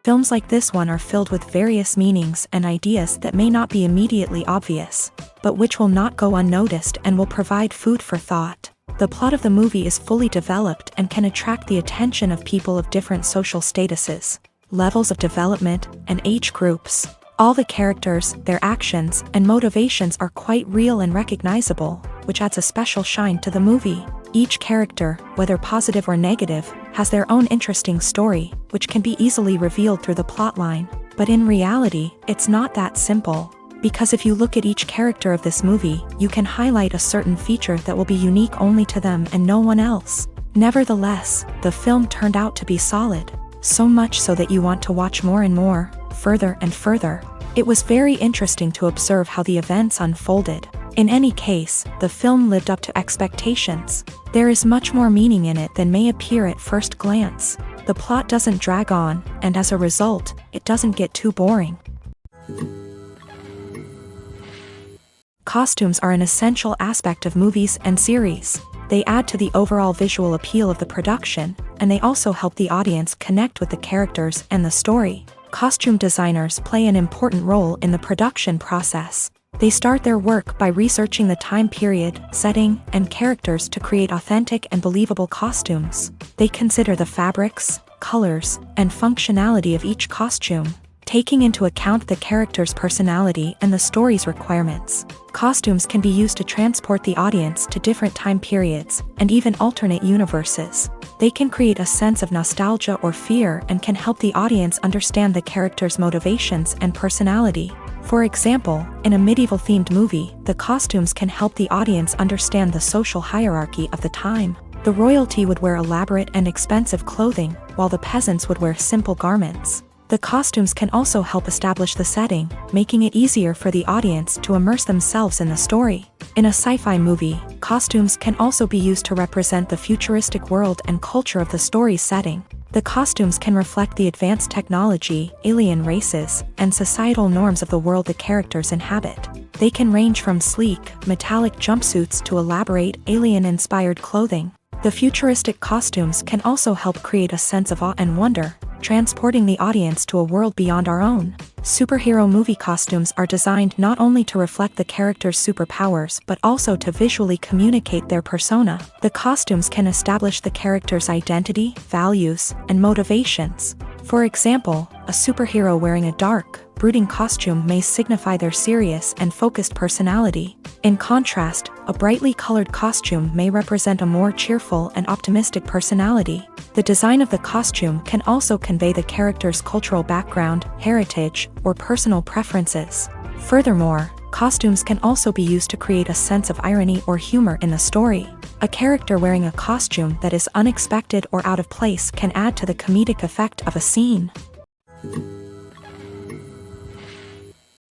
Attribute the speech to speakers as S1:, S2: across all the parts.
S1: Films like this one are filled with various meanings and ideas that may not be immediately obvious, but which will not go unnoticed and will provide food for thought. The plot of the movie is fully developed and can attract the attention of people of different social statuses, levels of development, and age groups. All the characters, their actions, and motivations are quite real and recognizable, which adds a special shine to the movie. Each character, whether positive or negative, has their own interesting story, which can be easily revealed through the plotline. But in reality, it's not that simple. Because if you look at each character of this movie, you can highlight a certain feature that will be unique only to them and no one else. Nevertheless, the film turned out to be solid. So much so that you want to watch more and more, further and further. It was very interesting to observe how the events unfolded. In any case, the film lived up to expectations. There is much more meaning in it than may appear at first glance. The plot doesn't drag on, and as a result, it doesn't get too boring. Costumes are an essential aspect of movies and series. They add to the overall visual appeal of the production, and they also help the audience connect with the characters and the story. Costume designers play an important role in the production process. They start their work by researching the time period, setting, and characters to create authentic and believable costumes. They consider the fabrics, colors, and functionality of each costume, taking into account the character's personality and the story's requirements. Costumes can be used to transport the audience to different time periods and even alternate universes. They can create a sense of nostalgia or fear and can help the audience understand the character's motivations and personality. For example, in a medieval-themed movie, the costumes can help the audience understand the social hierarchy of the time. The royalty would wear elaborate and expensive clothing, while the peasants would wear simple garments. The costumes can also help establish the setting, making it easier for the audience to immerse themselves in the story. In a sci-fi movie, costumes can also be used to represent the futuristic world and culture of the story's setting. The costumes can reflect the advanced technology, alien races, and societal norms of the world the characters inhabit. They can range from sleek, metallic jumpsuits to elaborate, alien-inspired clothing. The futuristic costumes can also help create a sense of awe and wonder, transporting the audience to a world beyond our own. Superhero movie costumes are designed not only to reflect the character's superpowers but also to visually communicate their persona. The costumes can establish the character's identity, values, and motivations. For example, a superhero wearing a dark, brooding costume may signify their serious and focused personality. In contrast, a brightly colored costume may represent a more cheerful and optimistic personality. The design of the costume can also convey the character's cultural background, heritage, or personal preferences. Furthermore, costumes can also be used to create a sense of irony or humor in the story. A character wearing a costume that is unexpected or out of place can add to the comedic effect of a scene.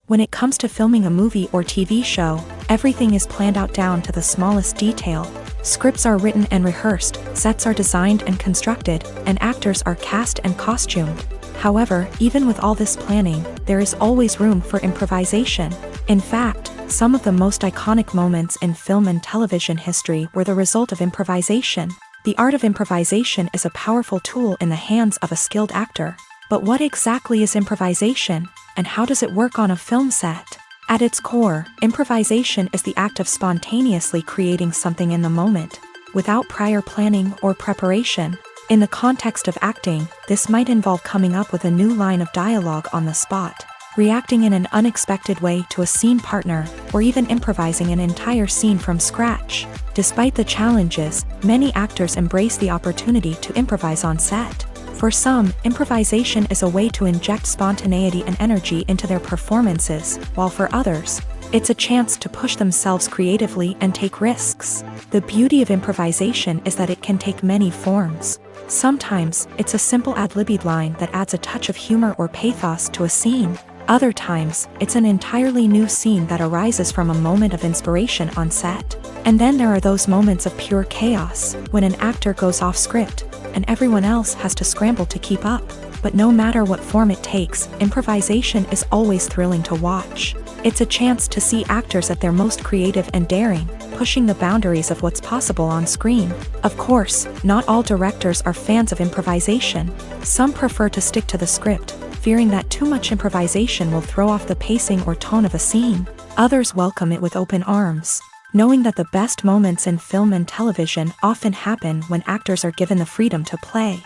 S1: When it comes to filming a movie or TV show, everything is planned out down to the smallest detail. Scripts are written and rehearsed, sets are designed and constructed, and actors are cast and costumed. However, even with all this planning, there is always room for improvisation. In fact, some of the most iconic moments in film and television history were the result of improvisation. The art of improvisation is a powerful tool in the hands of a skilled actor. But what exactly is improvisation, and how does it work on a film set? At its core, improvisation is the act of spontaneously creating something in the moment, without prior planning or preparation. In the context of acting, this might involve coming up with a new line of dialogue on the spot, reacting in an unexpected way to a scene partner, or even improvising an entire scene from scratch. Despite the challenges, many actors embrace the opportunity to improvise on set. For some, improvisation is a way to inject spontaneity and energy into their performances, while for others, it's a chance to push themselves creatively and take risks. The beauty of improvisation is that it can take many forms. Sometimes, it's a simple ad-libbed line that adds a touch of humor or pathos to a scene. Other times, it's an entirely new scene that arises from a moment of inspiration on set. And then there are those moments of pure chaos, when an actor goes off script, and everyone else has to scramble to keep up. But no matter what form it takes, improvisation is always thrilling to watch. It's a chance to see actors at their most creative and daring, pushing the boundaries of what's possible on screen. Of course, not all directors are fans of improvisation. Some prefer to stick to the script, fearing that too much improvisation will throw off the pacing or tone of a scene. Others welcome it with open arms, knowing that the best moments in film and television often happen when actors are given the freedom to play.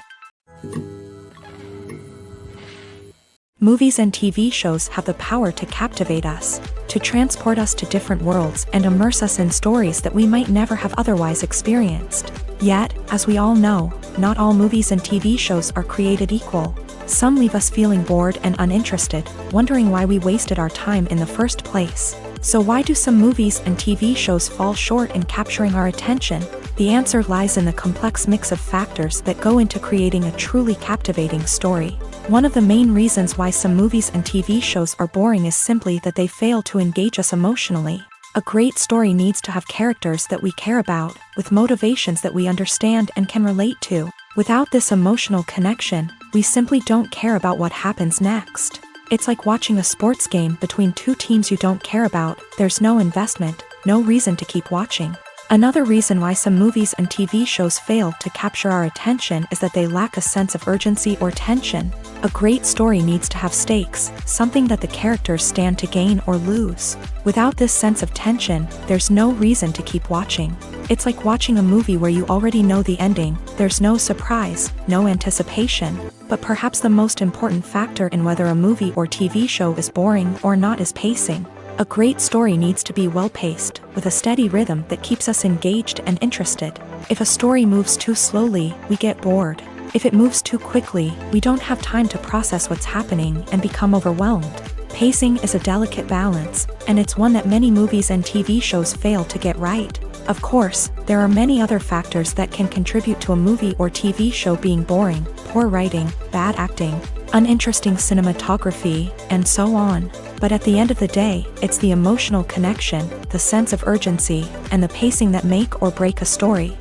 S1: Movies and TV shows have the power to captivate us, to transport us to different worlds and immerse us in stories that we might never have otherwise experienced. Yet, as we all know, not all movies and TV shows are created equal. Some leave us feeling bored and uninterested, wondering why we wasted our time in the first place. So why do some movies and TV shows fall short in capturing our attention? The answer lies in the complex mix of factors that go into creating a truly captivating story. One of the main reasons why some movies and TV shows are boring is simply that they fail to engage us emotionally. A great story needs to have characters that we care about, with motivations that we understand and can relate to. Without this emotional connection, we simply don't care about what happens next. It's like watching a sports game between two teams you don't care about. There's no investment, no reason to keep watching. Another reason why some movies and TV shows fail to capture our attention is that they lack a sense of urgency or tension. A great story needs to have stakes, something that the characters stand to gain or lose. Without this sense of tension, there's no reason to keep watching. It's like watching a movie where you already know the ending. There's no surprise, no anticipation. But perhaps the most important factor in whether a movie or TV show is boring or not is pacing. A great story needs to be well-paced, with a steady rhythm that keeps us engaged and interested. If a story moves too slowly, we get bored. If it moves too quickly, we don't have time to process what's happening and become overwhelmed. Pacing is a delicate balance, and it's one that many movies and TV shows fail to get right. Of course, there are many other factors that can contribute to a movie or TV show being boring: poor writing, bad acting, uninteresting cinematography, and so on. But at the end of the day, it's the emotional connection, the sense of urgency, and the pacing that make or break a story.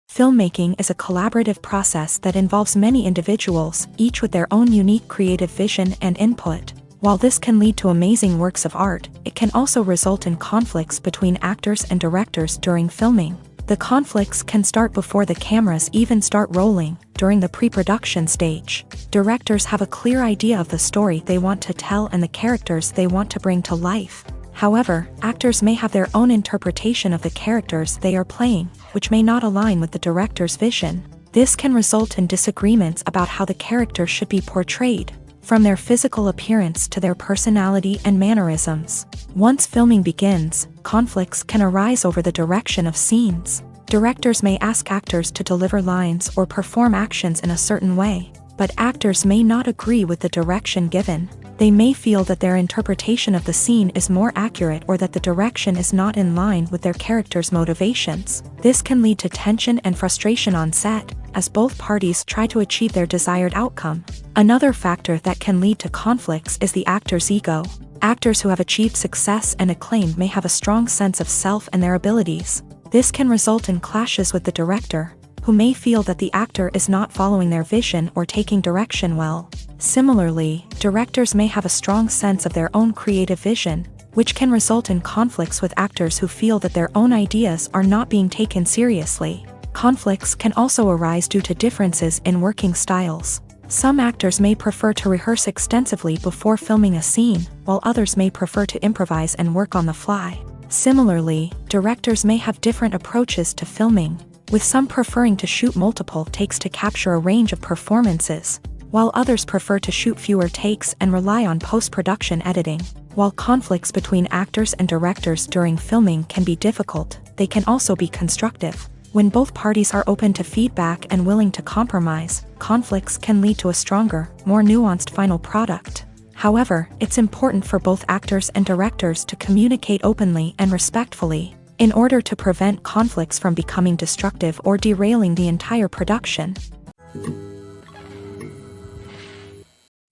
S1: Filmmaking is a collaborative process that involves many individuals, each with their own unique creative vision and input. While this can lead to amazing works of art, it can also result in conflicts between actors and directors during filming. The conflicts can start before the cameras even start rolling, during the pre-production stage. Directors have a clear idea of the story they want to tell and the characters they want to bring to life. However, actors may have their own interpretation of the characters they are playing, which may not align with the director's vision. This can result in disagreements about how the characters should be portrayed, from their physical appearance to their personality and mannerisms. Once filming begins, conflicts can arise over the direction of scenes. Directors may ask actors to deliver lines or perform actions in a certain way, but actors may not agree with the direction given. They may feel that their interpretation of the scene is more accurate or that the direction is not in line with their character's motivations. This can lead to tension and frustration on set, as both parties try to achieve their desired outcome. Another factor that can lead to conflicts is the actor's ego. Actors who have achieved success and acclaim may have a strong sense of self and their abilities. This can result in clashes with the director, who may feel that the actor is not following their vision or taking direction well. Similarly, directors may have a strong sense of their own creative vision, which can result in conflicts with actors who feel that their own ideas are not being taken seriously. Conflicts can also arise due to differences in working styles. Some actors may prefer to rehearse extensively before filming a scene, while others may prefer to improvise and work on the fly. Similarly, directors may have different approaches to filming, with some preferring to shoot multiple takes to capture a range of performances, while others prefer to shoot fewer takes and rely on post-production editing. While conflicts between actors and directors during filming can be difficult, they can also be constructive. When both parties are open to feedback and willing to compromise, conflicts can lead to a stronger, more nuanced final product. However, it's important for both actors and directors to communicate openly and respectfully, in order to prevent conflicts from becoming destructive or derailing the entire production.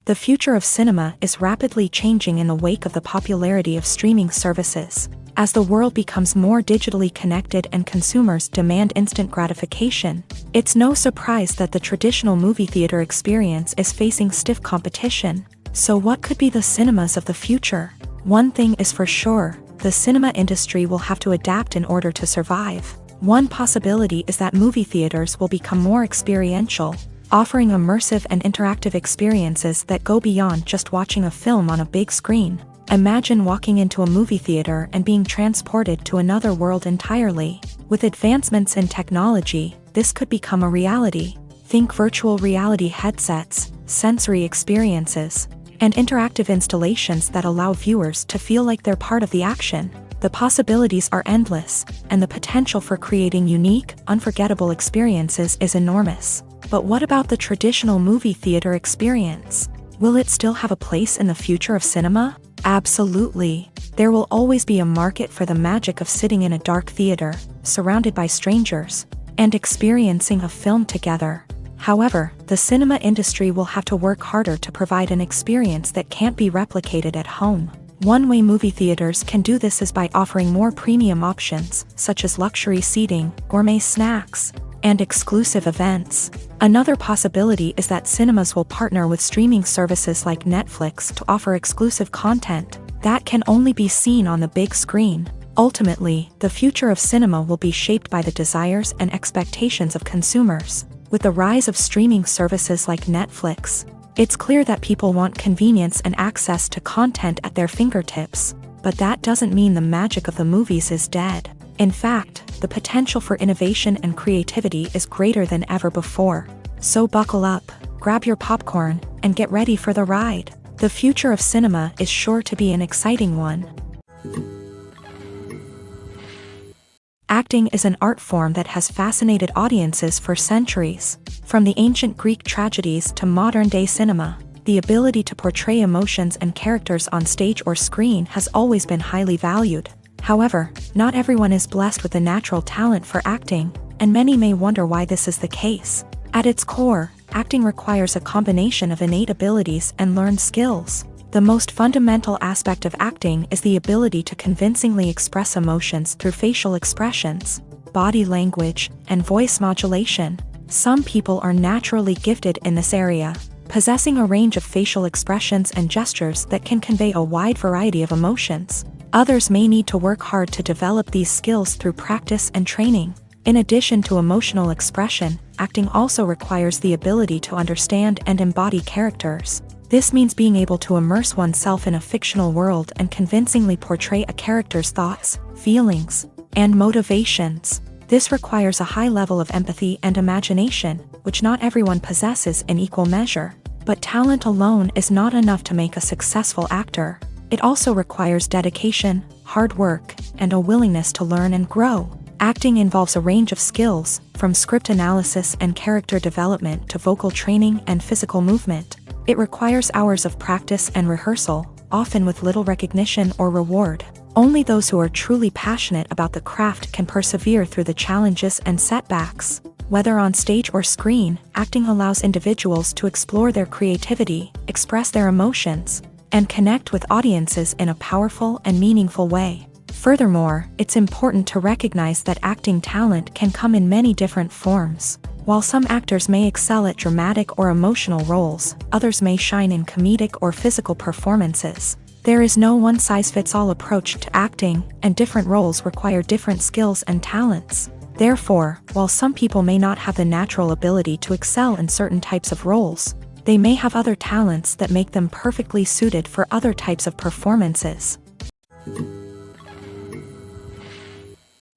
S1: The future of cinema is rapidly changing in the wake of the popularity of streaming services. As the world becomes more digitally connected and consumers demand instant gratification, it's no surprise that the traditional movie theater experience is facing stiff competition. So what could be the cinemas of the future? One thing is for sure, the cinema industry will have to adapt in order to survive. One possibility is that movie theaters will become more experiential, offering immersive and interactive experiences that go beyond just watching a film on a big screen. Imagine walking into a movie theater and being transported to another world entirely. With advancements in technology, this could become a reality. Think virtual reality headsets, sensory experiences, and interactive installations that allow viewers to feel like they're part of the action. The possibilities are endless, and the potential for creating unique, unforgettable experiences is enormous. But what about the traditional movie theater experience? Will it still have a place in the future of cinema? Absolutely. There will always be a market for the magic of sitting in a dark theater, surrounded by strangers, and experiencing a film together. However, the cinema industry will have to work harder to provide an experience that can't be replicated at home. One way movie theaters can do this is by offering more premium options, such as luxury seating, gourmet snacks, and exclusive events. Another possibility is that cinemas will partner with streaming services like Netflix to offer exclusive content that can only be seen on the big screen. Ultimately, the future of cinema will be shaped by the desires and expectations of consumers. With the rise of streaming services like Netflix, it's clear that people want convenience and access to content at their fingertips. But that doesn't mean the magic of the movies is dead. In fact, the potential for innovation and creativity is greater than ever before. So buckle up, grab your popcorn, and get ready for the ride. The future of cinema is sure to be an exciting one. Acting is an art form that has fascinated audiences for centuries. From the ancient Greek tragedies to modern-day cinema, the ability to portray emotions and characters on stage or screen has always been highly valued. However, not everyone is blessed with a natural talent for acting, and many may wonder why this is the case. At its core, acting requires a combination of innate abilities and learned skills. The most fundamental aspect of acting is the ability to convincingly express emotions through facial expressions, body language, and voice modulation. Some people are naturally gifted in this area, possessing a range of facial expressions and gestures that can convey a wide variety of emotions. Others may need to work hard to develop these skills through practice and training. In addition to emotional expression, acting also requires the ability to understand and embody characters. This means being able to immerse oneself in a fictional world and convincingly portray a character's thoughts, feelings, and motivations. This requires a high level of empathy and imagination, which not everyone possesses in equal measure. But talent alone is not enough to make a successful actor. It also requires dedication, hard work, and a willingness to learn and grow. Acting involves a range of skills, from script analysis and character development to vocal training and physical movement. It requires hours of practice and rehearsal, often with little recognition or reward. Only those who are truly passionate about the craft can persevere through the challenges and setbacks. Whether on stage or screen, acting allows individuals to explore their creativity, express their emotions, and connect with audiences in a powerful and meaningful way. Furthermore, it's important to recognize that acting talent can come in many different forms. While some actors may excel at dramatic or emotional roles, others may shine in comedic or physical performances. There is no one-size-fits-all approach to acting, and different roles require different skills and talents. Therefore, while some people may not have the natural ability to excel in certain types of roles, they may have other talents that make them perfectly suited for other types of performances.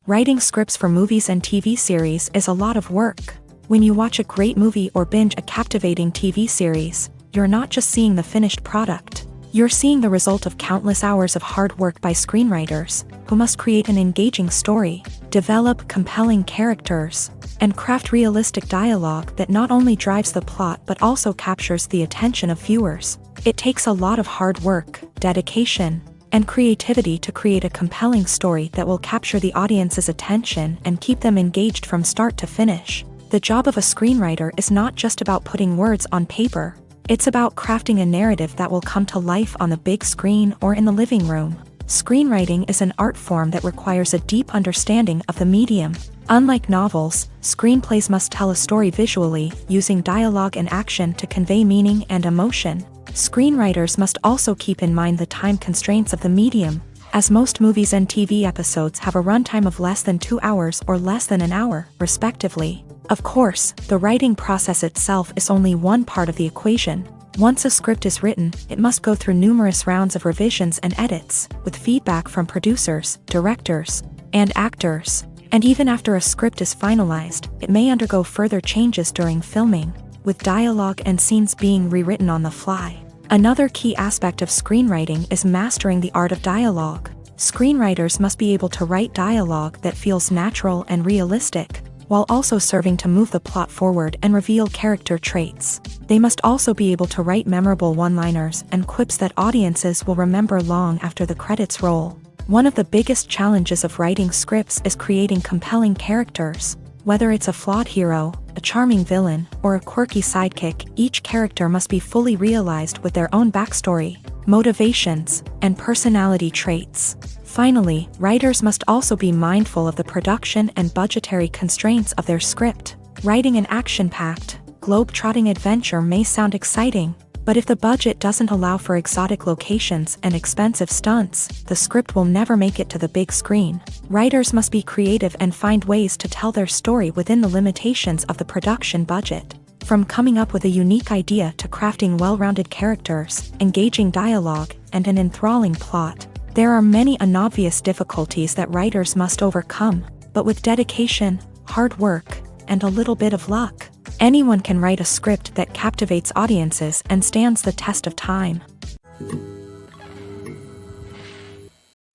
S1: Writing scripts for movies and TV series is a lot of work. When you watch a great movie or binge a captivating TV series, you're not just seeing the finished product. You're seeing the result of countless hours of hard work by screenwriters, who must create an engaging story, develop compelling characters, and craft realistic dialogue that not only drives the plot but also captures the attention of viewers. It takes a lot of hard work, dedication, and creativity to create a compelling story that will capture the audience's attention and keep them engaged from start to finish. The job of a screenwriter is not just about putting words on paper. It's about crafting a narrative that will come to life on the big screen or in the living room. Screenwriting is an art form that requires a deep understanding of the medium. Unlike novels, screenplays must tell a story visually, using dialogue and action to convey meaning and emotion. Screenwriters must also keep in mind the time constraints of the medium, as most movies and TV episodes have a runtime of less than 2 hours or less than an hour, respectively. Of course, the writing process itself is only one part of the equation. Once a script is written, it must go through numerous rounds of revisions and edits, with feedback from producers, directors, and actors. And even after a script is finalized, it may undergo further changes during filming, with dialogue and scenes being rewritten on the fly. Another key aspect of screenwriting is mastering the art of dialogue. Screenwriters must be able to write dialogue that feels natural and realistic, while also serving to move the plot forward and reveal character traits. They must also be able to write memorable one-liners and quips that audiences will remember long after the credits roll. One of the biggest challenges of writing scripts is creating compelling characters. Whether it's a flawed hero, a charming villain, or a quirky sidekick, each character must be fully realized with their own backstory, motivations, and personality traits. Finally, writers must also be mindful of the production and budgetary constraints of their script. Writing an action-packed, globe-trotting adventure may sound exciting, but if the budget doesn't allow for exotic locations and expensive stunts, the script will never make it to the big screen. Writers must be creative and find ways to tell their story within the limitations of the production budget. From coming up with a unique idea to crafting well-rounded characters, engaging dialogue, and an enthralling plot, there are many unobvious difficulties that writers must overcome, but with dedication, hard work, and a little bit of luck, anyone can write a script that captivates audiences and stands the test of time.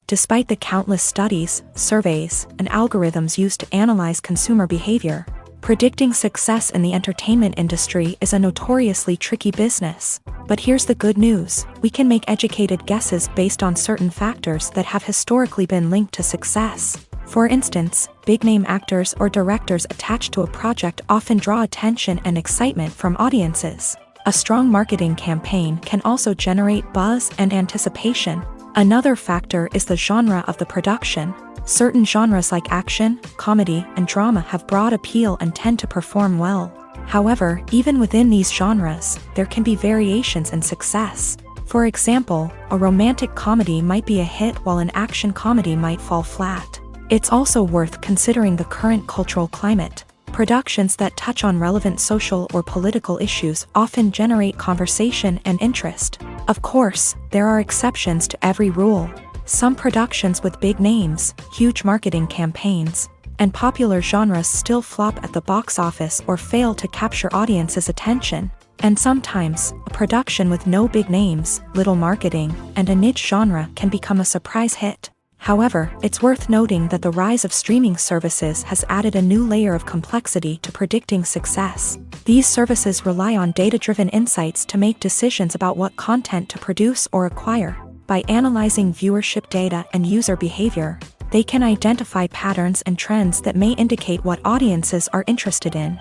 S1: Despite the countless studies, surveys, and algorithms used to analyze consumer behavior, predicting success in the entertainment industry is a notoriously tricky business. But here's the good news: we can make educated guesses based on certain factors that have historically been linked to success. For instance, big-name actors or directors attached to a project often draw attention and excitement from audiences. A strong marketing campaign can also generate buzz and anticipation. Another factor is the genre of the production. Certain genres like action, comedy, and drama have broad appeal and tend to perform well. However, even within these genres, there can be variations in success. For example, a romantic comedy might be a hit while an action comedy might fall flat. It's also worth considering the current cultural climate. Productions that touch on relevant social or political issues often generate conversation and interest. Of course, there are exceptions to every rule. Some productions with big names, huge marketing campaigns, and popular genres still flop at the box office or fail to capture audiences' attention. And sometimes, a production with no big names, little marketing, and a niche genre can become a surprise hit. However, it's worth noting that the rise of streaming services has added a new layer of complexity to predicting success. These services rely on data-driven insights to make decisions about what content to produce or acquire. By analyzing viewership data and user behavior, they can identify patterns and trends that may indicate what audiences are interested in.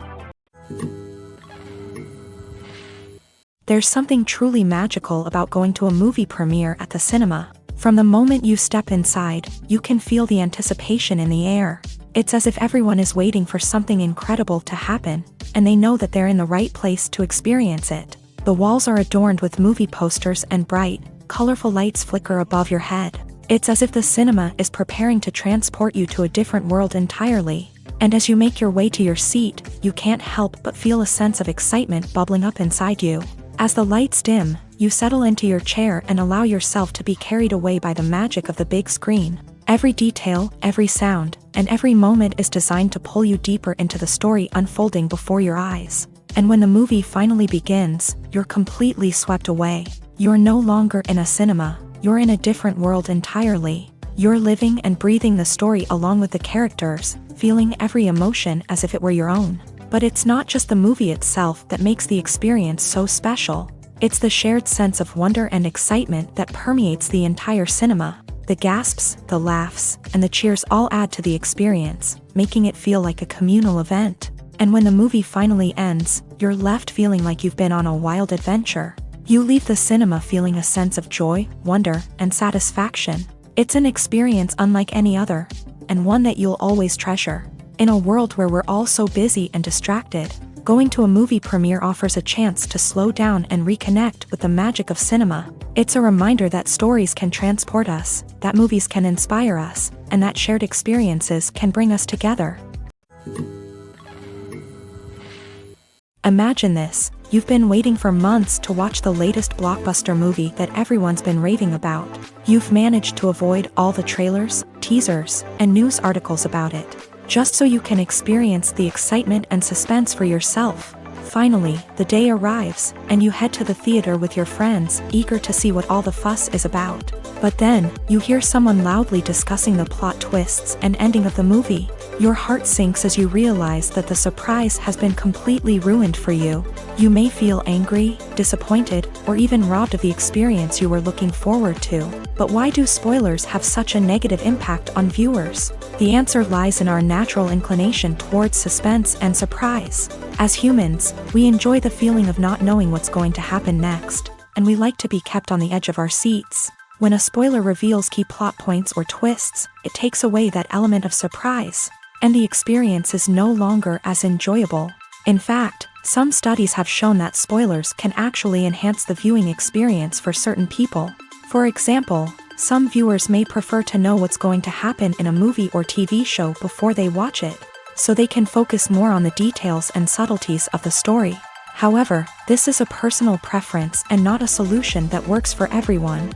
S1: There's something truly magical about going to a movie premiere at the cinema. From the moment you step inside, you can feel the anticipation in the air. It's as if everyone is waiting for something incredible to happen, and they know that they're in the right place to experience it. The walls are adorned with movie posters and bright, colorful lights flicker above your head. It's as if the cinema is preparing to transport you to a different world entirely. And as you make your way to your seat, you can't help but feel a sense of excitement bubbling up inside you. As the lights dim, you settle into your chair and allow yourself to be carried away by the magic of the big screen. Every detail, every sound, and every moment is designed to pull you deeper into the story unfolding before your eyes. And when the movie finally begins, you're completely swept away. You're no longer in a cinema, you're in a different world entirely. You're living and breathing the story along with the characters, feeling every emotion as if it were your own. But it's not just the movie itself that makes the experience so special. It's the shared sense of wonder and excitement that permeates the entire cinema. The gasps, the laughs, and the cheers all add to the experience, making it feel like a communal event. And when the movie finally ends, you're left feeling like you've been on a wild adventure. You leave the cinema feeling a sense of joy, wonder, and satisfaction. It's an experience unlike any other, and one that you'll always treasure. In a world where we're all so busy and distracted, Going to a movie premiere offers a chance to slow down and reconnect with the magic of cinema. It's a reminder that stories can transport us, that movies can inspire us, and that shared experiences can bring us together. Imagine this: you've been waiting for months to watch the latest blockbuster movie that everyone's been raving about. You've managed to avoid all the trailers, teasers, and news articles about it, just so you can experience the excitement and suspense for yourself. Finally, the day arrives, and you head to the theater with your friends, eager to see what all the fuss is about. But then, you hear someone loudly discussing the plot twists and ending of the movie. Your heart sinks as you realize that the surprise has been completely ruined for you. You may feel angry, disappointed, or even robbed of the experience you were looking forward to. But why do spoilers have such a negative impact on viewers? The answer lies in our natural inclination towards suspense and surprise. As humans, we enjoy the feeling of not knowing what's going to happen next, and we like to be kept on the edge of our seats. When a spoiler reveals key plot points or twists, it takes away that element of surprise, and the experience is no longer as enjoyable. In fact, some studies have shown that spoilers can actually enhance the viewing experience for certain people. For example, some viewers may prefer to know what's going to happen in a movie or TV show before they watch it, so they can focus more on the details and subtleties of the story. However, this is a personal preference and not a solution that works for everyone.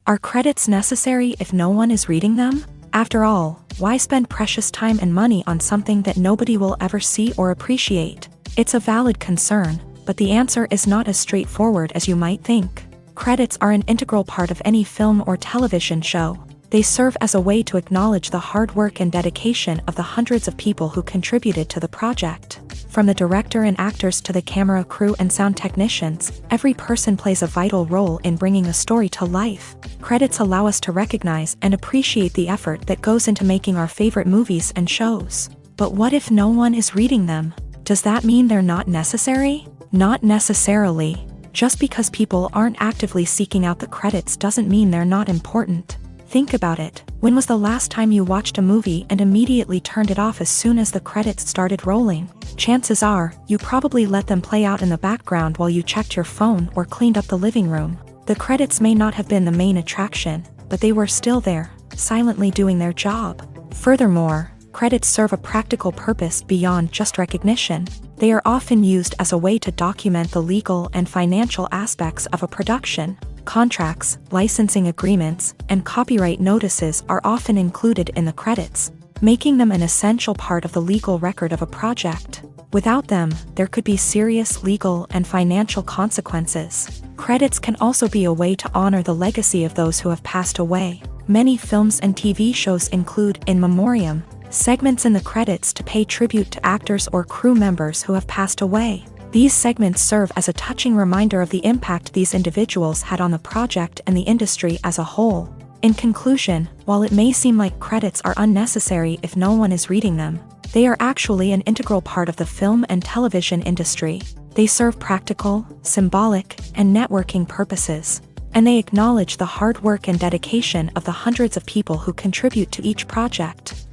S1: Are credits necessary if no one is reading them? After all, why spend precious time and money on something that nobody will ever see or appreciate? It's a valid concern, but the answer is not as straightforward as you might think. Credits are an integral part of any film or television show. They serve as a way to acknowledge the hard work and dedication of the hundreds of people who contributed to the project. From the director and actors to the camera crew and sound technicians, every person plays a vital role in bringing a story to life. Credits allow us to recognize and appreciate the effort that goes into making our favorite movies and shows. But what if no one is reading them? Does that mean they're not necessary? Not necessarily. Just because people aren't actively seeking out the credits doesn't mean they're not important. Think about it. When was the last time you watched a movie and immediately turned it off as soon as the credits started rolling? Chances are, you probably let them play out in the background while you checked your phone or cleaned up the living room. The credits may not have been the main attraction, but they were still there, silently doing their job. Furthermore, credits serve a practical purpose beyond just recognition. They are often used as a way to document the legal and financial aspects of a production. Contracts, licensing agreements, and copyright notices are often included in the credits, making them an essential part of the legal record of a project. Without them, there could be serious legal and financial consequences. Credits can also be a way to honor the legacy of those who have passed away. Many films and TV shows include in memoriam segments in the credits to pay tribute to actors or crew members who have passed away. These segments serve as a touching reminder of the impact these individuals had on the project and the industry as a whole. In conclusion, while it may seem like credits are unnecessary if no one is reading them, they are actually an integral part of the film and television industry. They serve practical, symbolic, and networking purposes, and they acknowledge the hard work and dedication of the hundreds of people who contribute to each project.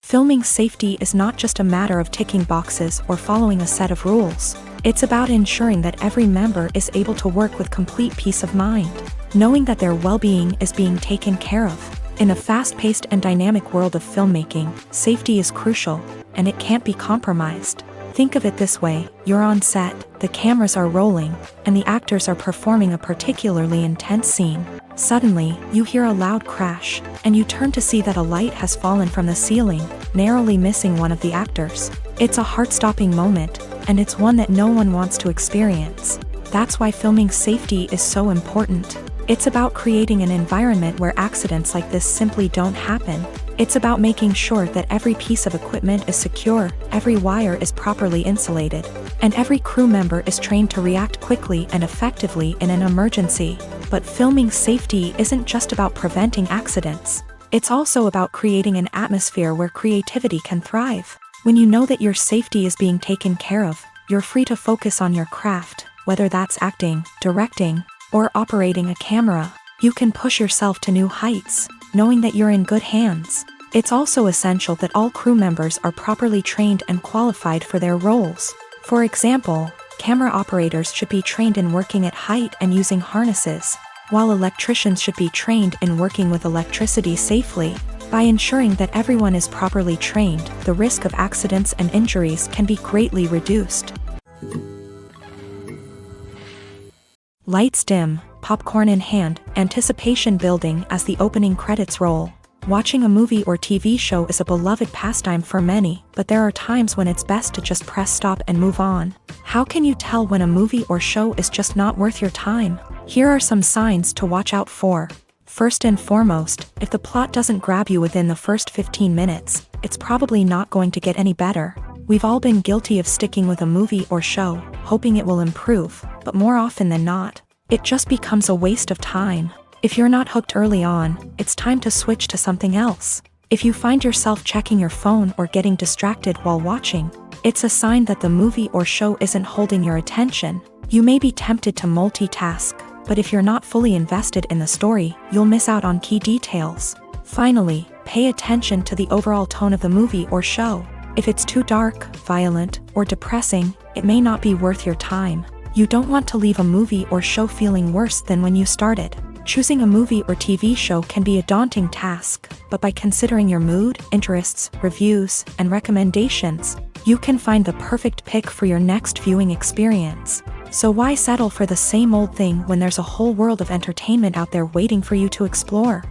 S1: Filming safety is not just a matter of ticking boxes or following a set of rules. It's about ensuring that every member is able to work with complete peace of mind, knowing that their well-being is being taken care of. In a fast-paced and dynamic world of filmmaking, safety is crucial, and it can't be compromised. Think of it this way: you're on set, the cameras are rolling, and the actors are performing a particularly intense scene. Suddenly, you hear a loud crash, and you turn to see that a light has fallen from the ceiling, narrowly missing one of the actors. It's a heart-stopping moment, and it's one that no one wants to experience. That's why filming safety is so important. It's about creating an environment where accidents like this simply don't happen. It's about making sure that every piece of equipment is secure, every wire is properly insulated, and every crew member is trained to react quickly and effectively in an emergency. But filming safety isn't just about preventing accidents. It's also about creating an atmosphere where creativity can thrive. When you know that your safety is being taken care of, you're free to focus on your craft, whether that's acting, directing, or operating a camera. You can push yourself to new heights. knowing that you're in good hands. It's also essential that all crew members are properly trained and qualified for their roles. For example, camera operators should be trained in working at height and using harnesses, while electricians should be trained in working with electricity safely. By ensuring that everyone is properly trained, the risk of accidents and injuries can be greatly reduced. Lights dim, popcorn in hand, anticipation building as the opening credits roll. Watching a movie or TV show is a beloved pastime for many, but there are times when it's best to just press stop and move on. How can you tell when a movie or show is just not worth your time? Here are some signs to watch out for. First and foremost, if the plot doesn't grab you within the first 15 minutes, it's probably not going to get any better. We've all been guilty of sticking with a movie or show, hoping it will improve, but more often than not, it just becomes a waste of time. If you're not hooked early on, it's time to switch to something else. If you find yourself checking your phone or getting distracted while watching, it's a sign that the movie or show isn't holding your attention. You may be tempted to multitask, but if you're not fully invested in the story, you'll miss out on key details. Finally, pay attention to the overall tone of the movie or show. If it's too dark, violent, or depressing, it may not be worth your time. You don't want to leave a movie or show feeling worse than when you started. Choosing a movie or TV show can be a daunting task, but by considering your mood, interests, reviews, and recommendations, you can find the perfect pick for your next viewing experience. So why settle for the same old thing when there's a whole world of entertainment out there waiting for you to explore?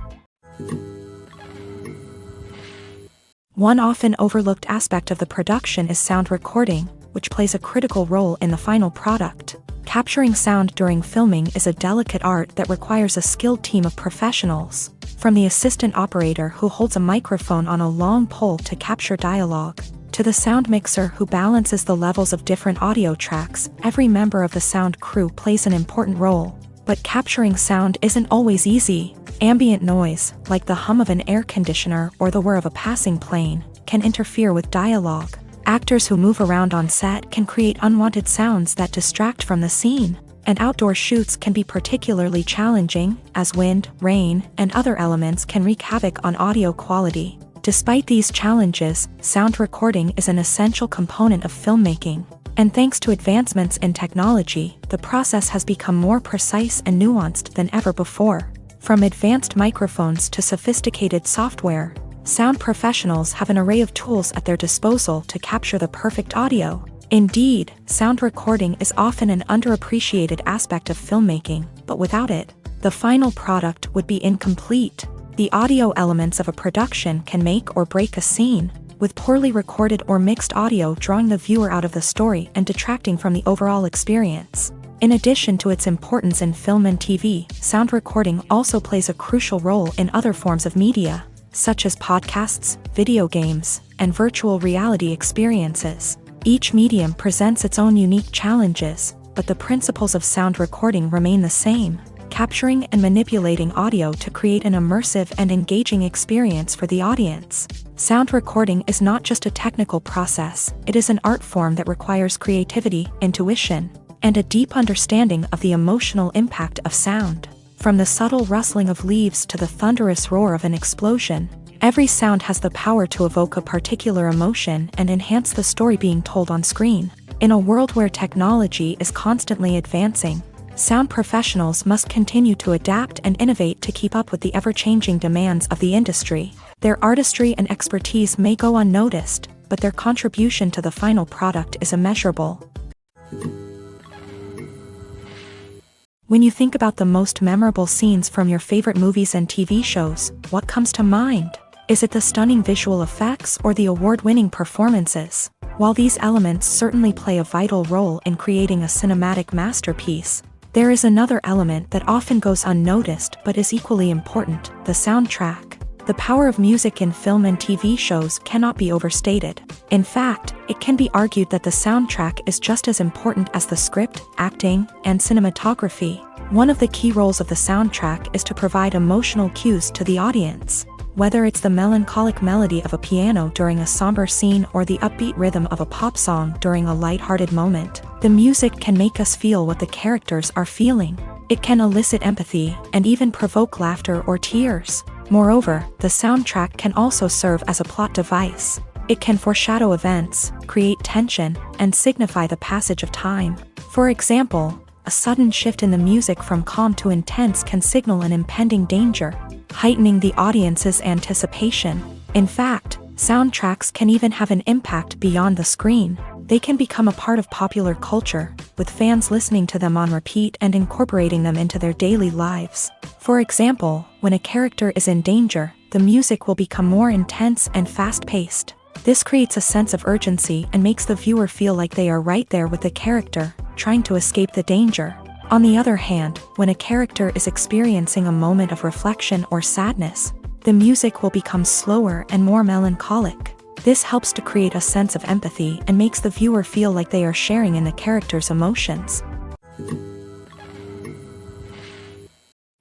S1: One often overlooked aspect of the production is sound recording, which plays a critical role in the final product. Capturing sound during filming is a delicate art that requires a skilled team of professionals. From the assistant operator who holds a microphone on a long pole to capture dialogue, to the sound mixer who balances the levels of different audio tracks, every member of the sound crew plays an important role. But capturing sound isn't always easy. Ambient noise, like the hum of an air conditioner or the whir of a passing plane, can interfere with dialogue. Actors who move around on set can create unwanted sounds that distract from the scene, and outdoor shoots can be particularly challenging, as wind, rain, and other elements can wreak havoc on audio quality. Despite these challenges, sound recording is an essential component of filmmaking, and thanks to advancements in technology, the process has become more precise and nuanced than ever before. From advanced microphones to sophisticated software, sound professionals have an array of tools at their disposal to capture the perfect audio. Indeed, sound recording is often an underappreciated aspect of filmmaking, but without it, the final product would be incomplete. The audio elements of a production can make or break a scene, with poorly recorded or mixed audio drawing the viewer out of the story and detracting from the overall experience. In addition to its importance in film and TV, sound recording also plays a crucial role in other forms of media, such as podcasts, video games, and virtual reality experiences. Each medium presents its own unique challenges, but the principles of sound recording remain the same, capturing and manipulating audio to create an immersive and engaging experience for the audience. Sound recording is not just a technical process, it is an art form that requires creativity, intuition, and a deep understanding of the emotional impact of sound. From the subtle rustling of leaves to the thunderous roar of an explosion, every sound has the power to evoke a particular emotion and enhance the story being told on screen. In a world where technology is constantly advancing, sound professionals must continue to adapt and innovate to keep up with the ever-changing demands of the industry. Their artistry and expertise may go unnoticed, but their contribution to the final product is immeasurable. When you think about the most memorable scenes from your favorite movies and TV shows, what comes to mind? Is it the stunning visual effects or the award-winning performances? While these elements certainly play a vital role in creating a cinematic masterpiece, there is another element that often goes unnoticed but is equally important: the soundtrack. The power of music in film and TV shows cannot be overstated. In fact, it can be argued that the soundtrack is just as important as the script, acting, and cinematography. One of the key roles of the soundtrack is to provide emotional cues to the audience. Whether it's the melancholic melody of a piano during a somber scene or the upbeat rhythm of a pop song during a light-hearted moment, the music can make us feel what the characters are feeling. It can elicit empathy and even provoke laughter or tears. Moreover, the soundtrack can also serve as a plot device. It can foreshadow events, create tension, and signify the passage of time. For example, a sudden shift in the music from calm to intense can signal an impending danger, heightening the audience's anticipation. In fact, soundtracks can even have an impact beyond the screen. They can become a part of popular culture, with fans listening to them on repeat and incorporating them into their daily lives. For example, when a character is in danger, the music will become more intense and fast-paced. This creates a sense of urgency and makes the viewer feel like they are right there with the character, trying to escape the danger. On the other hand, when a character is experiencing a moment of reflection or sadness, the music will become slower and more melancholic. This helps to create a sense of empathy and makes the viewer feel like they are sharing in the character's emotions.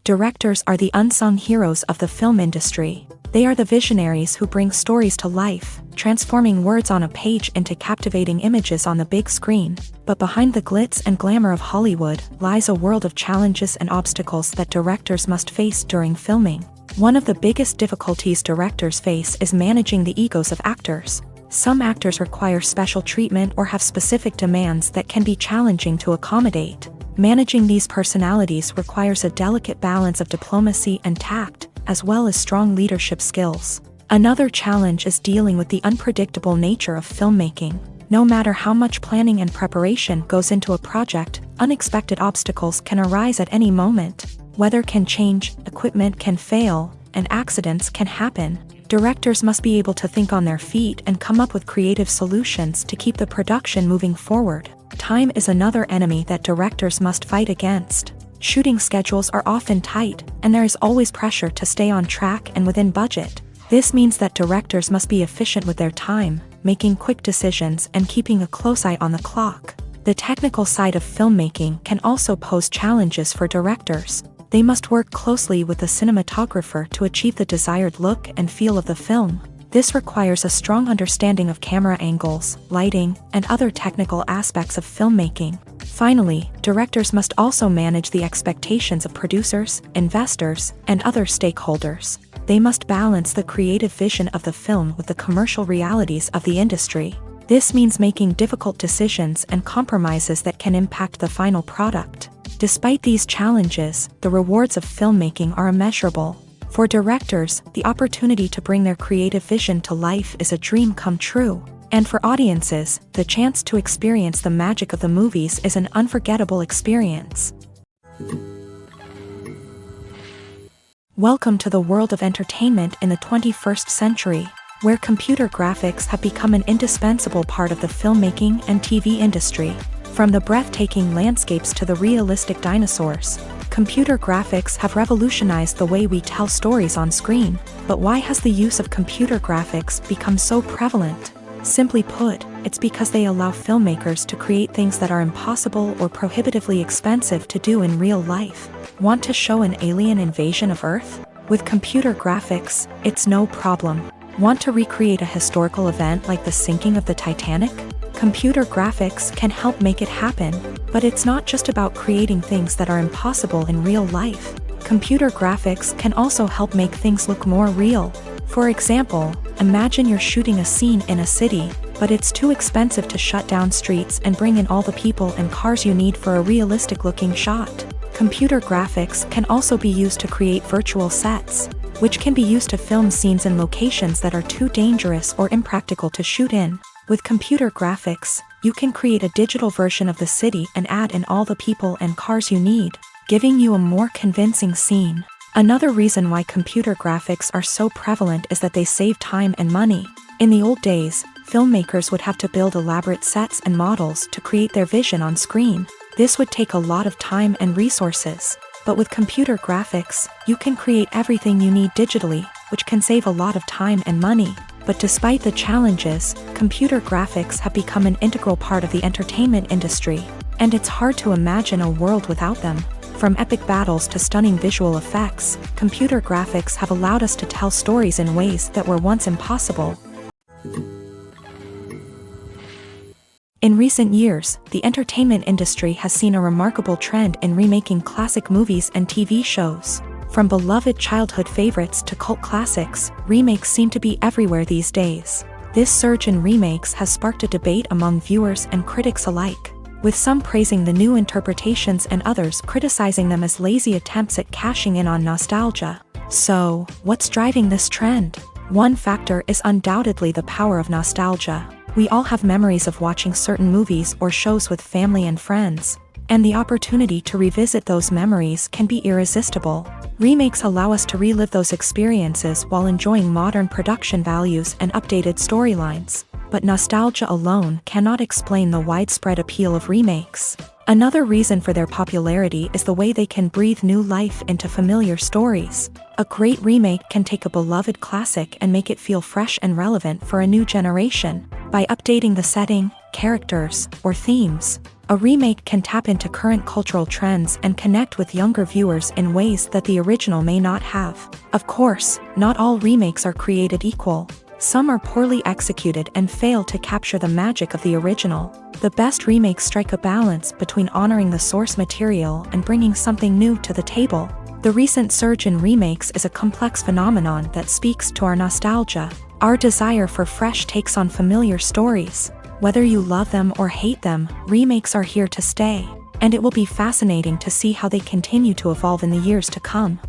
S1: Directors are the unsung heroes of the film industry. They are the visionaries who bring stories to life, transforming words on a page into captivating images on the big screen. But behind the glitz and glamour of Hollywood lies a world of challenges and obstacles that directors must face during filming. One of the biggest difficulties directors face is managing the egos of actors. Some actors require special treatment or have specific demands that can be challenging to accommodate. Managing these personalities requires a delicate balance of diplomacy and tact, as well as strong leadership skills. Another challenge is dealing with the unpredictable nature of filmmaking. No matter how much planning and preparation goes into a project, unexpected obstacles can arise at any moment. Weather can change, equipment can fail, and accidents can happen. Directors must be able to think on their feet and come up with creative solutions to keep the production moving forward. Time is another enemy that directors must fight against. Shooting schedules are often tight, and there is always pressure to stay on track and within budget. This means that directors must be efficient with their time, making quick decisions and keeping a close eye on the clock. The technical side of filmmaking can also pose challenges for directors. They must work closely with the cinematographer to achieve the desired look and feel of the film. This requires a strong understanding of camera angles, lighting, and other technical aspects of filmmaking. Finally, directors must also manage the expectations of producers, investors, and other stakeholders. They must balance the creative vision of the film with the commercial realities of the industry. This means making difficult decisions and compromises that can impact the final product. Despite these challenges, the rewards of filmmaking are immeasurable. For directors, the opportunity to bring their creative vision to life is a dream come true. And for audiences, the chance to experience the magic of the movies is an unforgettable experience. Welcome to the world of entertainment in the 21st century, where computer graphics have become an indispensable part of the filmmaking and TV industry. From the breathtaking landscapes to the realistic dinosaurs, computer graphics have revolutionized the way we tell stories on screen. But why has the use of computer graphics become so prevalent? Simply put, it's because they allow filmmakers to create things that are impossible or prohibitively expensive to do in real life. Want to show an alien invasion of Earth? With computer graphics, it's no problem. Want to recreate a historical event like the sinking of the Titanic? Computer graphics can help make it happen, but it's not just about creating things that are impossible in real life. Computer graphics can also help make things look more real. For example, imagine you're shooting a scene in a city, but it's too expensive to shut down streets and bring in all the people and cars you need for a realistic-looking shot. Computer graphics can also be used to create virtual sets, which can be used to film scenes in locations that are too dangerous or impractical to shoot in. With computer graphics, you can create a digital version of the city and add in all the people and cars you need, giving you a more convincing scene. Another reason why computer graphics are so prevalent is that they save time and money. In the old days, filmmakers would have to build elaborate sets and models to create their vision on screen. This would take a lot of time and resources. But with computer graphics, you can create everything you need digitally, which can save a lot of time and money. But despite the challenges, computer graphics have become an integral part of the entertainment industry, and it's hard to imagine a world without them. From epic battles to stunning visual effects, computer graphics have allowed us to tell stories in ways that were once impossible. In recent years, the entertainment industry has seen a remarkable trend in remaking classic movies and TV shows. From beloved childhood favorites to cult classics, remakes seem to be everywhere these days. This surge in remakes has sparked a debate among viewers and critics alike, with some praising the new interpretations and others criticizing them as lazy attempts at cashing in on nostalgia. So, what's driving this trend? One factor is undoubtedly the power of nostalgia. We all have memories of watching certain movies or shows with family and friends, and the opportunity to revisit those memories can be irresistible. Remakes allow us to relive those experiences while enjoying modern production values and updated storylines. But nostalgia alone cannot explain the widespread appeal of remakes. Another reason for their popularity is the way they can breathe new life into familiar stories. A great remake can take a beloved classic and make it feel fresh and relevant for a new generation. By updating the setting, characters, or themes, a remake can tap into current cultural trends and connect with younger viewers in ways that the original may not have. Of course, not all remakes are created equal. Some are poorly executed and fail to capture the magic of the original. The best remakes strike a balance between honoring the source material and bringing something new to the table. The recent surge in remakes is a complex phenomenon that speaks to our nostalgia, our desire for fresh takes on familiar stories. Whether you love them or hate them, remakes are here to stay, and it will be fascinating to see how they continue to evolve in the years to come.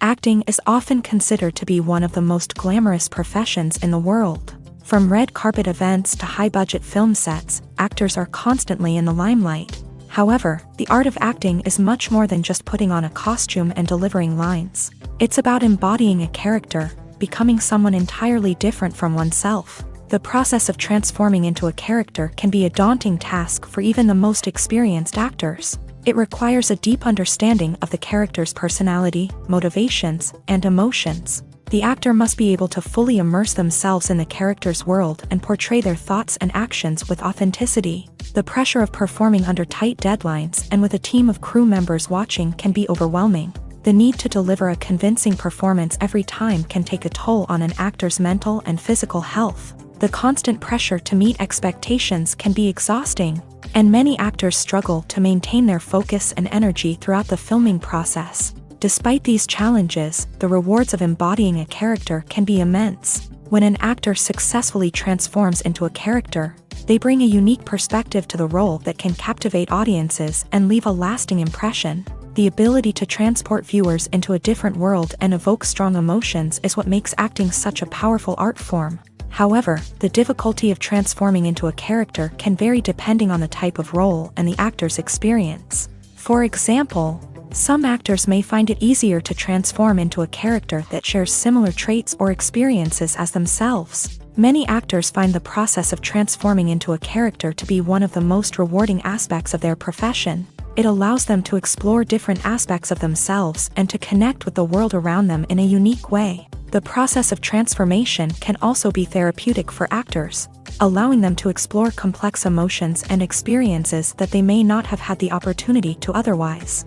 S1: Acting is often considered to be one of the most glamorous professions in the world. From red carpet events to high-budget film sets, actors are constantly in the limelight. However, the art of acting is much more than just putting on a costume and delivering lines. It's about embodying a character, becoming someone entirely different from oneself. The process of transforming into a character can be a daunting task for even the most experienced actors. It requires a deep understanding of the character's personality, motivations, and emotions. The actor must be able to fully immerse themselves in the character's world and portray their thoughts and actions with authenticity. The pressure of performing under tight deadlines and with a team of crew members watching can be overwhelming. The need to deliver a convincing performance every time can take a toll on an actor's mental and physical health. The constant pressure to meet expectations can be exhausting, and many actors struggle to maintain their focus and energy throughout the filming process. Despite these challenges, the rewards of embodying a character can be immense. When an actor successfully transforms into a character, they bring a unique perspective to the role that can captivate audiences and leave a lasting impression. The ability to transport viewers into a different world and evoke strong emotions is what makes acting such a powerful art form. However, the difficulty of transforming into a character can vary depending on the type of role and the actor's experience. For example, some actors may find it easier to transform into a character that shares similar traits or experiences as themselves. Many actors find the process of transforming into a character to be one of the most rewarding aspects of their profession. It allows them to explore different aspects of themselves and to connect with the world around them in a unique way. The process of transformation can also be therapeutic for actors, allowing them to explore complex emotions and experiences that they may not have had the opportunity to otherwise.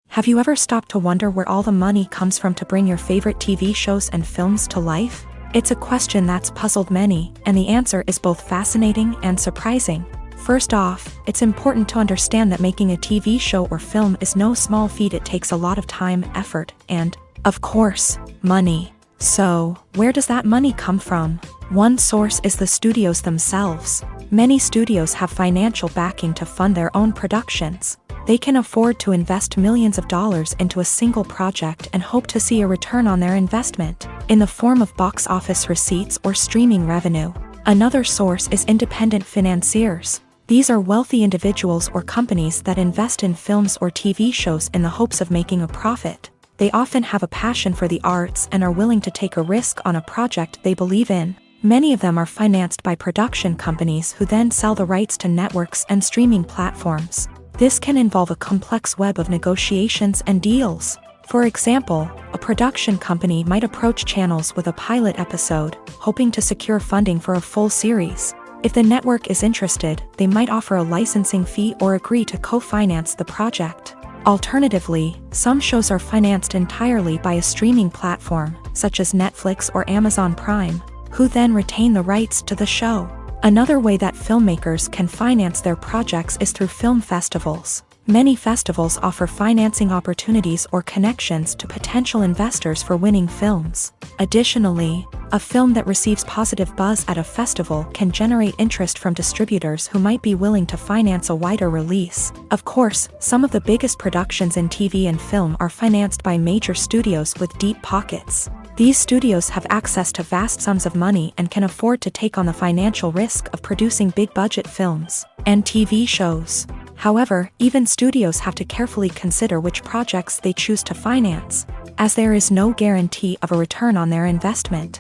S1: Have you ever stopped to wonder where all the money comes from to bring your favorite TV shows and films to life? It's a question that's puzzled many, and the answer is both fascinating and surprising. First off, it's important to understand that making a TV show or film is no small feat. It takes a lot of time, effort, and, of course, money. So, where does that money come from? One source is the studios themselves. Many studios have financial backing to fund their own productions. They can afford to invest millions of dollars into a single project and hope to see a return on their investment, in the form of box office receipts or streaming revenue. Another source is independent financiers. These are wealthy individuals or companies that invest in films or TV shows in the hopes of making a profit. They often have a passion for the arts and are willing to take a risk on a project they believe in. Many of them are financed by production companies who then sell the rights to networks and streaming platforms. This can involve a complex web of negotiations and deals. For example, a production company might approach channels with a pilot episode, hoping to secure funding for a full series. If the network is interested, they might offer a licensing fee or agree to co-finance the project. Alternatively, some shows are financed entirely by a streaming platform, such as Netflix or Amazon Prime, who then retain the rights to the show. Another way that filmmakers can finance their projects is through film festivals. Many festivals offer financing opportunities or connections to potential investors for winning films. Additionally, a film that receives positive buzz at a festival can generate interest from distributors who might be willing to finance a wider release. Of course, some of the biggest productions in TV and film are financed by major studios with deep pockets. These studios have access to vast sums of money and can afford to take on the financial risk of producing big-budget films and TV shows. However, even studios have to carefully consider which projects they choose to finance, as there is no guarantee of a return on their investment.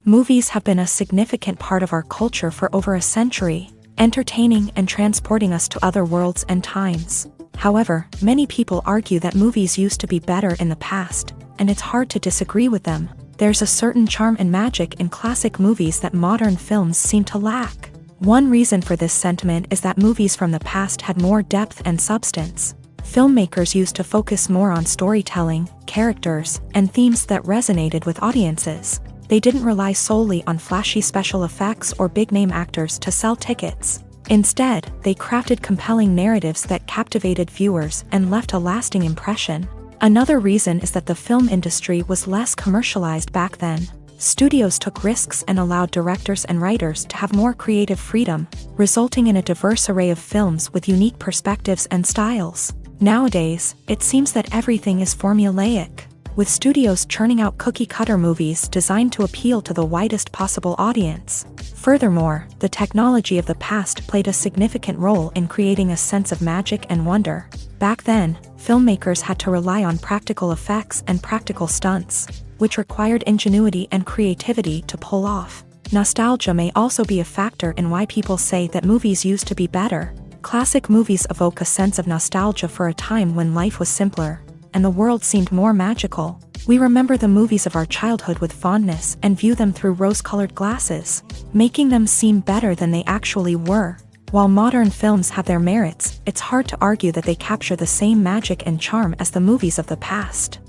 S1: Movies have been a significant part of our culture for over a century, entertaining and transporting us to other worlds and times. However, many people argue that movies used to be better in the past, and it's hard to disagree with them. There's a certain charm and magic in classic movies that modern films seem to lack. One reason for this sentiment is that movies from the past had more depth and substance. Filmmakers used to focus more on storytelling, characters, and themes that resonated with audiences. They didn't rely solely on flashy special effects or big-name actors to sell tickets. Instead, they crafted compelling narratives that captivated viewers and left a lasting impression. Another reason is that the film industry was less commercialized back then. Studios took risks and allowed directors and writers to have more creative freedom, resulting in a diverse array of films with unique perspectives and styles. Nowadays, it seems that everything is formulaic, with studios churning out cookie-cutter movies designed to appeal to the widest possible audience. Furthermore, the technology of the past played a significant role in creating a sense of magic and wonder. Back then, filmmakers had to rely on practical effects and practical stunts, which required ingenuity and creativity to pull off. Nostalgia may also be a factor in why people say that movies used to be better. Classic movies evoke a sense of nostalgia for a time when life was simpler, and the world seemed more magical. We remember the movies of our childhood with fondness and view them through rose-colored glasses, making them seem better than they actually were. While modern films have their merits, it's hard to argue that they capture the same magic and charm as the movies of the past.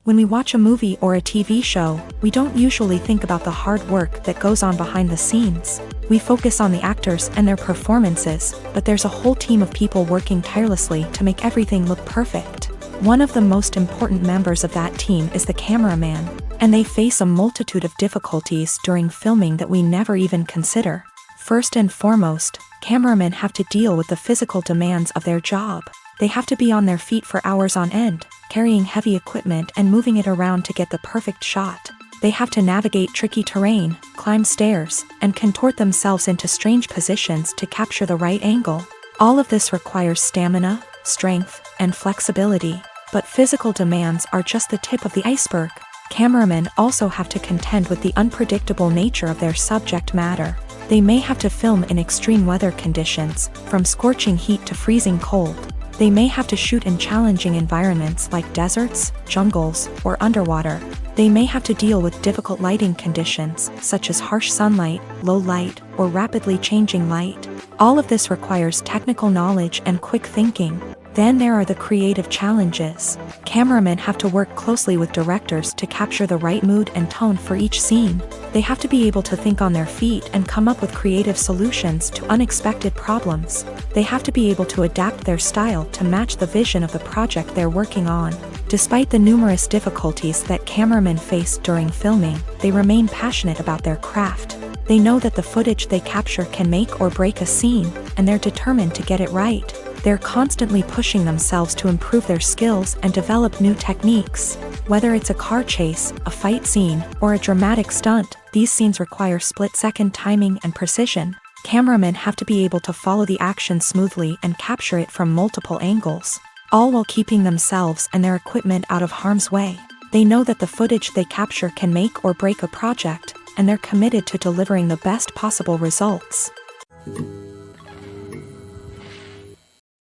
S1: When we watch a movie or a TV show, we don't usually think about the hard work that goes on behind the scenes. We focus on the actors and their performances, but there's a whole team of people working tirelessly to make everything look perfect. One of the most important members of that team is the cameraman, and they face a multitude of difficulties during filming that we never even consider. First and foremost, cameramen have to deal with the physical demands of their job. They have to be on their feet for hours on end, carrying heavy equipment and moving it around to get the perfect shot. They have to navigate tricky terrain, climb stairs, and contort themselves into strange positions to capture the right angle. All of this requires stamina, strength, and flexibility. But physical demands are just the tip of the iceberg. Cameramen also have to contend with the unpredictable nature of their subject matter. They may have to film in extreme weather conditions, from scorching heat to freezing cold. They may have to shoot in challenging environments like deserts, jungles, or underwater. They may have to deal with difficult lighting conditions, such as harsh sunlight, low light, or rapidly changing light. All of this requires technical knowledge and quick thinking. Then there are the creative challenges. Cameramen have to work closely with directors to capture the right mood and tone for each scene. They have to be able to think on their feet and come up with creative solutions to unexpected problems. They have to be able to adapt their style to match the vision of the project they're working on. Despite the numerous difficulties that cameramen face during filming, they remain passionate about their craft. They know that the footage they capture can make or break a scene, and they're determined to get it right. They're constantly pushing themselves to improve their skills and develop new techniques. Whether it's a car chase, a fight scene, or a dramatic stunt, these scenes require split-second timing and precision. Cameramen have to be able to follow the action smoothly and capture it from multiple angles, all while keeping themselves and their equipment out of harm's way. They know that the footage they capture can make or break a project, and they're committed to delivering the best possible results.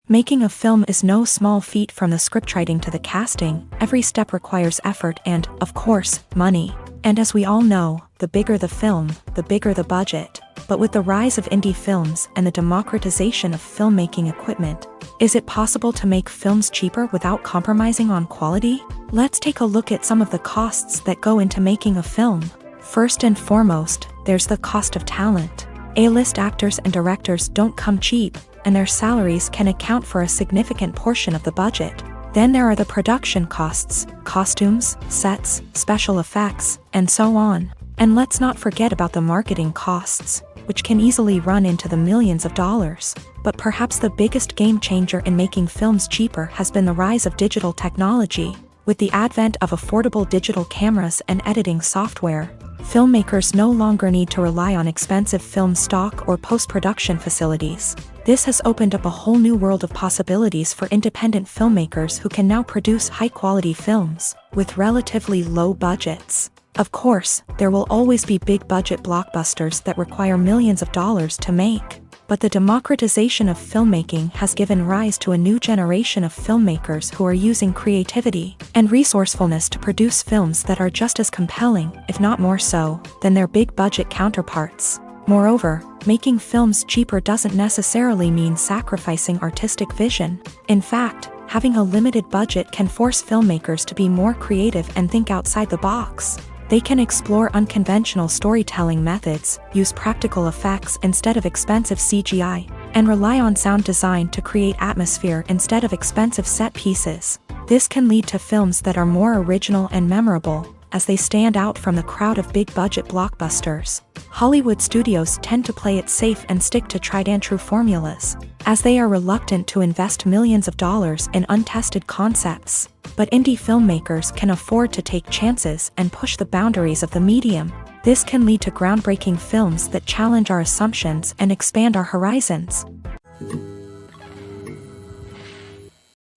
S1: Making a film is no small feat. From the scriptwriting to the casting, every step requires effort and, of course, money. And as we all know, the bigger the film, the bigger the budget. But with the rise of indie films and the democratization of filmmaking equipment, is it possible to make films cheaper without compromising on quality? Let's take a look at some of the costs that go into making a film. First and foremost, there's the cost of talent. A-list actors and directors don't come cheap, and their salaries can account for a significant portion of the budget. Then there are the production costs, costumes, sets, special effects, and so on. And let's not forget about the marketing costs, which can easily run into the millions of dollars. But perhaps the biggest game changer in making films cheaper has been the rise of digital technology. With the advent of affordable digital cameras and editing software, filmmakers no longer need to rely on expensive film stock or post-production facilities. This has opened up a whole new world of possibilities for independent filmmakers who can now produce high-quality films with relatively low budgets. Of course, there will always be big-budget blockbusters that require millions of dollars to make. But the democratization of filmmaking has given rise to a new generation of filmmakers who are using creativity and resourcefulness to produce films that are just as compelling, if not more so, than their big-budget counterparts. Moreover, making films cheaper doesn't necessarily mean sacrificing artistic vision. In fact, having a limited budget can force filmmakers to be more creative and think outside the box. They can explore unconventional storytelling methods, use practical effects instead of expensive CGI, and rely on sound design to create atmosphere instead of expensive set pieces. This can lead to films that are more original and memorable, as they stand out from the crowd of big-budget blockbusters. Hollywood studios tend to play it safe and stick to tried-and-true formulas, as they are reluctant to invest millions of dollars in untested concepts. But indie filmmakers can afford to take chances and push the boundaries of the medium. This can lead to groundbreaking films that challenge our assumptions and expand our horizons.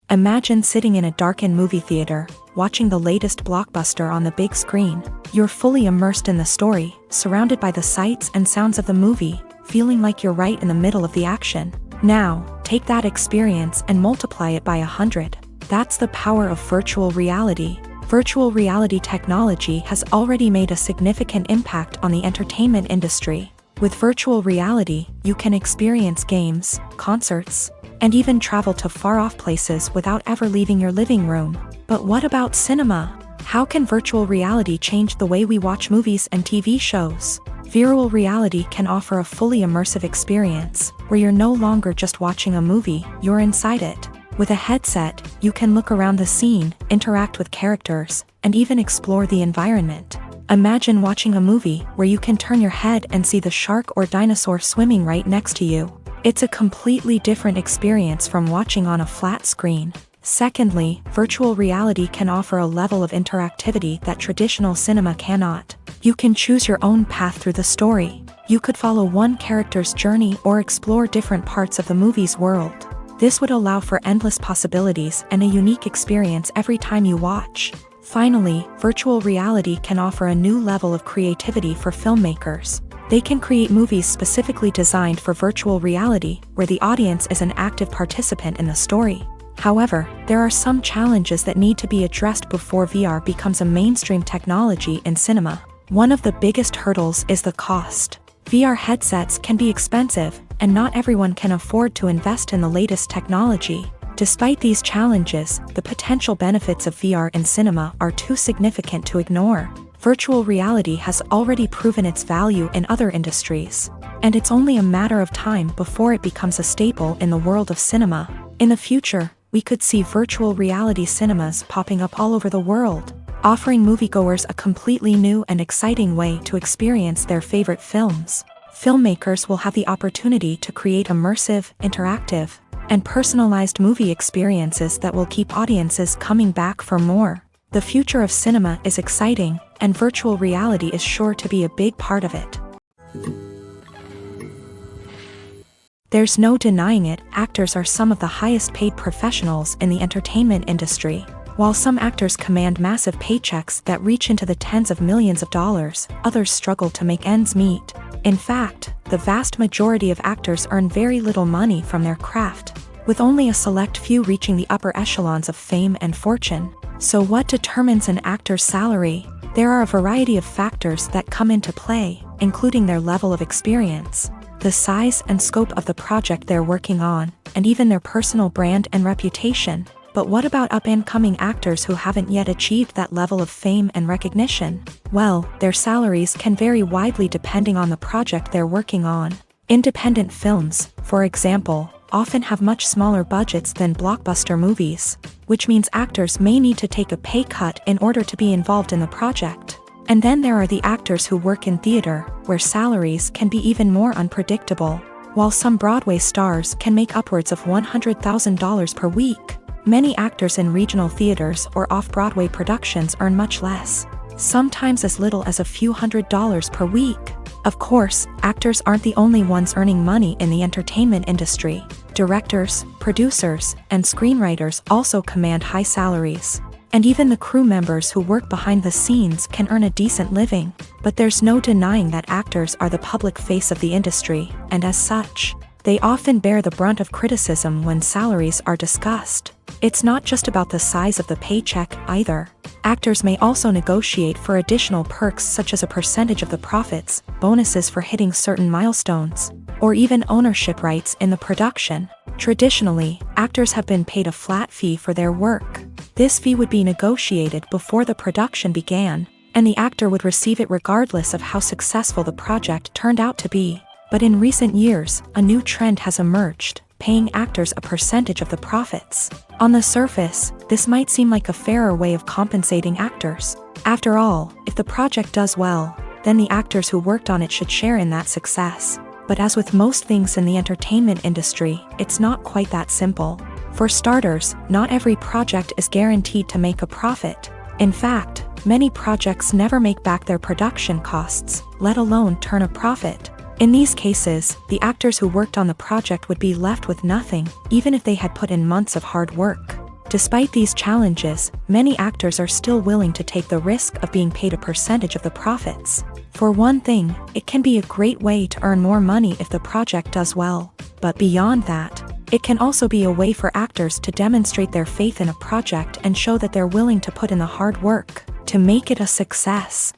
S1: Imagine sitting in a darkened movie theater, watching the latest blockbuster on the big screen. You're fully immersed in the story, surrounded by the sights and sounds of the movie, feeling like you're right in the middle of the action. Now, take that experience and multiply it by 100. That's the power of virtual reality. Virtual reality technology has already made a significant impact on the entertainment industry. With virtual reality, you can experience games, concerts, and even travel to far-off places without ever leaving your living room. But what about cinema? How can virtual reality change the way we watch movies and TV shows? Virtual reality can offer a fully immersive experience, where you're no longer just watching a movie, you're inside it. With a headset, you can look around the scene, interact with characters, and even explore the environment. Imagine watching a movie where you can turn your head and see the shark or dinosaur swimming right next to you. It's a completely different experience from watching on a flat screen. Secondly, virtual reality can offer a level of interactivity that traditional cinema cannot. You can choose your own path through the story. You could follow one character's journey or explore different parts of the movie's world. This would allow for endless possibilities and a unique experience every time you watch. Finally, virtual reality can offer a new level of creativity for filmmakers. They can create movies specifically designed for virtual reality, where the audience is an active participant in the story. However, there are some challenges that need to be addressed before VR becomes a mainstream technology in cinema. One of the biggest hurdles is the cost. VR headsets can be expensive, and not everyone can afford to invest in the latest technology. Despite these challenges, the potential benefits of VR in cinema are too significant to ignore. Virtual reality has already proven its value in other industries, and it's only a matter of time before it becomes a staple in the world of cinema. In the future, we could see virtual reality cinemas popping up all over the world, offering moviegoers a completely new and exciting way to experience their favorite films. Filmmakers will have the opportunity to create immersive, interactive, and personalized movie experiences that will keep audiences coming back for more. The future of cinema is exciting, and virtual reality is sure to be a big part of it. There's no denying it, actors are some of the highest paid professionals in the entertainment industry. While some actors command massive paychecks that reach into the tens of millions of dollars, others struggle to make ends meet. In fact, the vast majority of actors earn very little money from their craft, with only a select few reaching the upper echelons of fame and fortune. So what determines an actor's salary? There are a variety of factors that come into play, including their level of experience, the size and scope of the project they're working on, and even their personal brand and reputation. But what about up-and-coming actors who haven't yet achieved that level of fame and recognition? Well, their salaries can vary widely depending on the project they're working on. Independent films, for example, often have much smaller budgets than blockbuster movies, which means actors may need to take a pay cut in order to be involved in the project. And then there are the actors who work in theater, where salaries can be even more unpredictable. While some Broadway stars can make upwards of $100,000 per week, many actors in regional theaters or off-Broadway productions earn much less, sometimes as little as a few $100s per week. Of course, actors aren't the only ones earning money in the entertainment industry. Directors, producers, and screenwriters also command high salaries. And even the crew members who work behind the scenes can earn a decent living. But there's no denying that actors are the public face of the industry, and as such, they often bear the brunt of criticism when salaries are discussed. It's not just about the size of the paycheck either. Actors may also negotiate for additional perks such as a percentage of the profits, bonuses for hitting certain milestones, or even ownership rights in the production. Traditionally, actors have been paid a flat fee for their work. This fee would be negotiated before the production began, and the actor would receive it regardless of how successful the project turned out to be. But in recent years, a new trend has emerged, paying actors a percentage of the profits. On the surface, this might seem like a fairer way of compensating actors. After all, if the project does well, then the actors who worked on it should share in that success. But as with most things in the entertainment industry, it's not quite that simple. For starters, not every project is guaranteed to make a profit. In fact, many projects never make back their production costs, let alone turn a profit. In these cases, the actors who worked on the project would be left with nothing, even if they had put in months of hard work. Despite these challenges, many actors are still willing to take the risk of being paid a percentage of the profits. For one thing, it can be a great way to earn more money if the project does well. But beyond that, it can also be a way for actors to demonstrate their faith in a project and show that they're willing to put in the hard work to make it a success.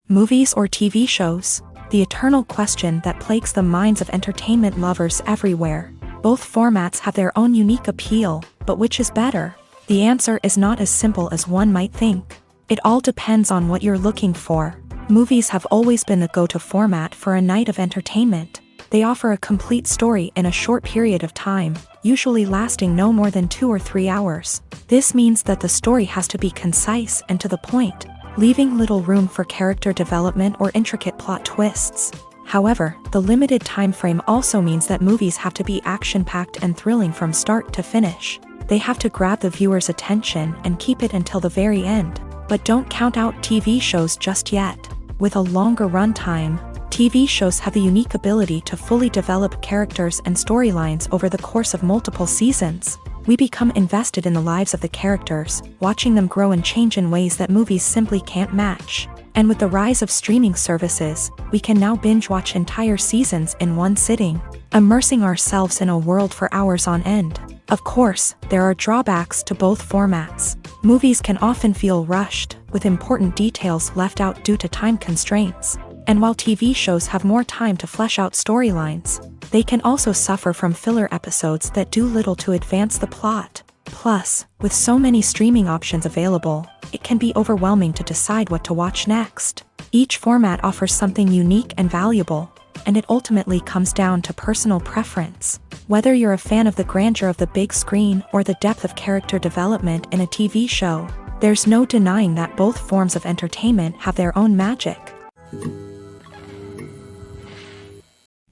S1: Movies or TV shows? The eternal question that plagues the minds of entertainment lovers everywhere. Both formats have their own unique appeal, but which is better? The answer is not as simple as one might think. It all depends on what you're looking for. Movies have always been the go-to format for a night of entertainment. They offer a complete story in a short period of time, usually lasting no more than 2 or 3 hours. This means that the story has to be concise and to the point, leaving little room for character development or intricate plot twists. However, the limited time frame also means that movies have to be action-packed and thrilling from start to finish. They have to grab the viewer's attention and keep it until the very end. But don't count out TV shows just yet. With a longer runtime, TV shows have the unique ability to fully develop characters and storylines over the course of multiple seasons. We become invested in the lives of the characters, watching them grow and change in ways that movies simply can't match. And with the rise of streaming services, we can now binge-watch entire seasons in one sitting, immersing ourselves in a world for hours on end. Of course, there are drawbacks to both formats. Movies can often feel rushed, with important details left out due to time constraints. And while TV shows have more time to flesh out storylines, they can also suffer from filler episodes that do little to advance the plot. Plus, with so many streaming options available, it can be overwhelming to decide what to watch next. Each format offers something unique and valuable, and it ultimately comes down to personal preference. Whether you're a fan of the grandeur of the big screen or the depth of character development in a TV show, there's no denying that both forms of entertainment have their own magic.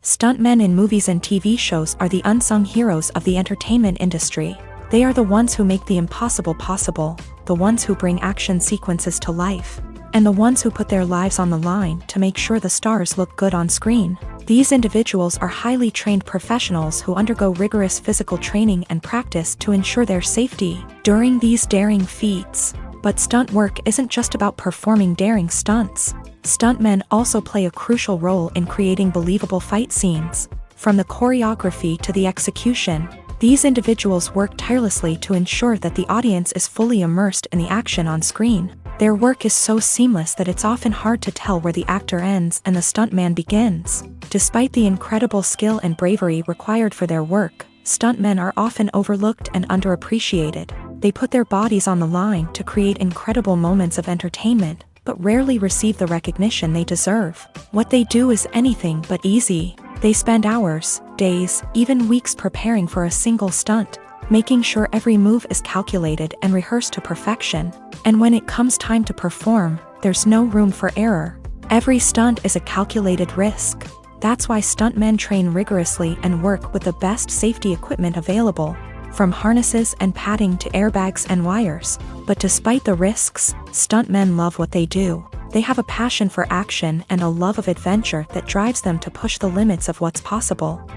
S1: Stuntmen in movies and TV shows are the unsung heroes of the entertainment industry. They are the ones who make the impossible possible, the ones who bring action sequences to life, and the ones who put their lives on the line to make sure the stars look good on screen. These individuals are highly trained professionals who undergo rigorous physical training and practice to ensure their safety during these daring feats. But stunt work isn't just about performing daring stunts. Stuntmen also play a crucial role in creating believable fight scenes. From the choreography to the execution, these individuals work tirelessly to ensure that the audience is fully immersed in the action on screen. Their work is so seamless that it's often hard to tell where the actor ends and the stuntman begins. Despite the incredible skill and bravery required for their work, stuntmen are often overlooked and underappreciated. They put their bodies on the line to create incredible moments of entertainment, but rarely receive the recognition they deserve. What they do is anything but easy. They spend hours, days, even weeks preparing for a single stunt, making sure every move is calculated and rehearsed to perfection. And when it comes time to perform, there's no room for error. Every stunt is a calculated risk. That's why stuntmen train rigorously and work with the best safety equipment available, from harnesses and padding to airbags and wires. But despite the risks, stuntmen love what they do. They have a passion for action and a love of adventure that drives them to push the limits of what's possible.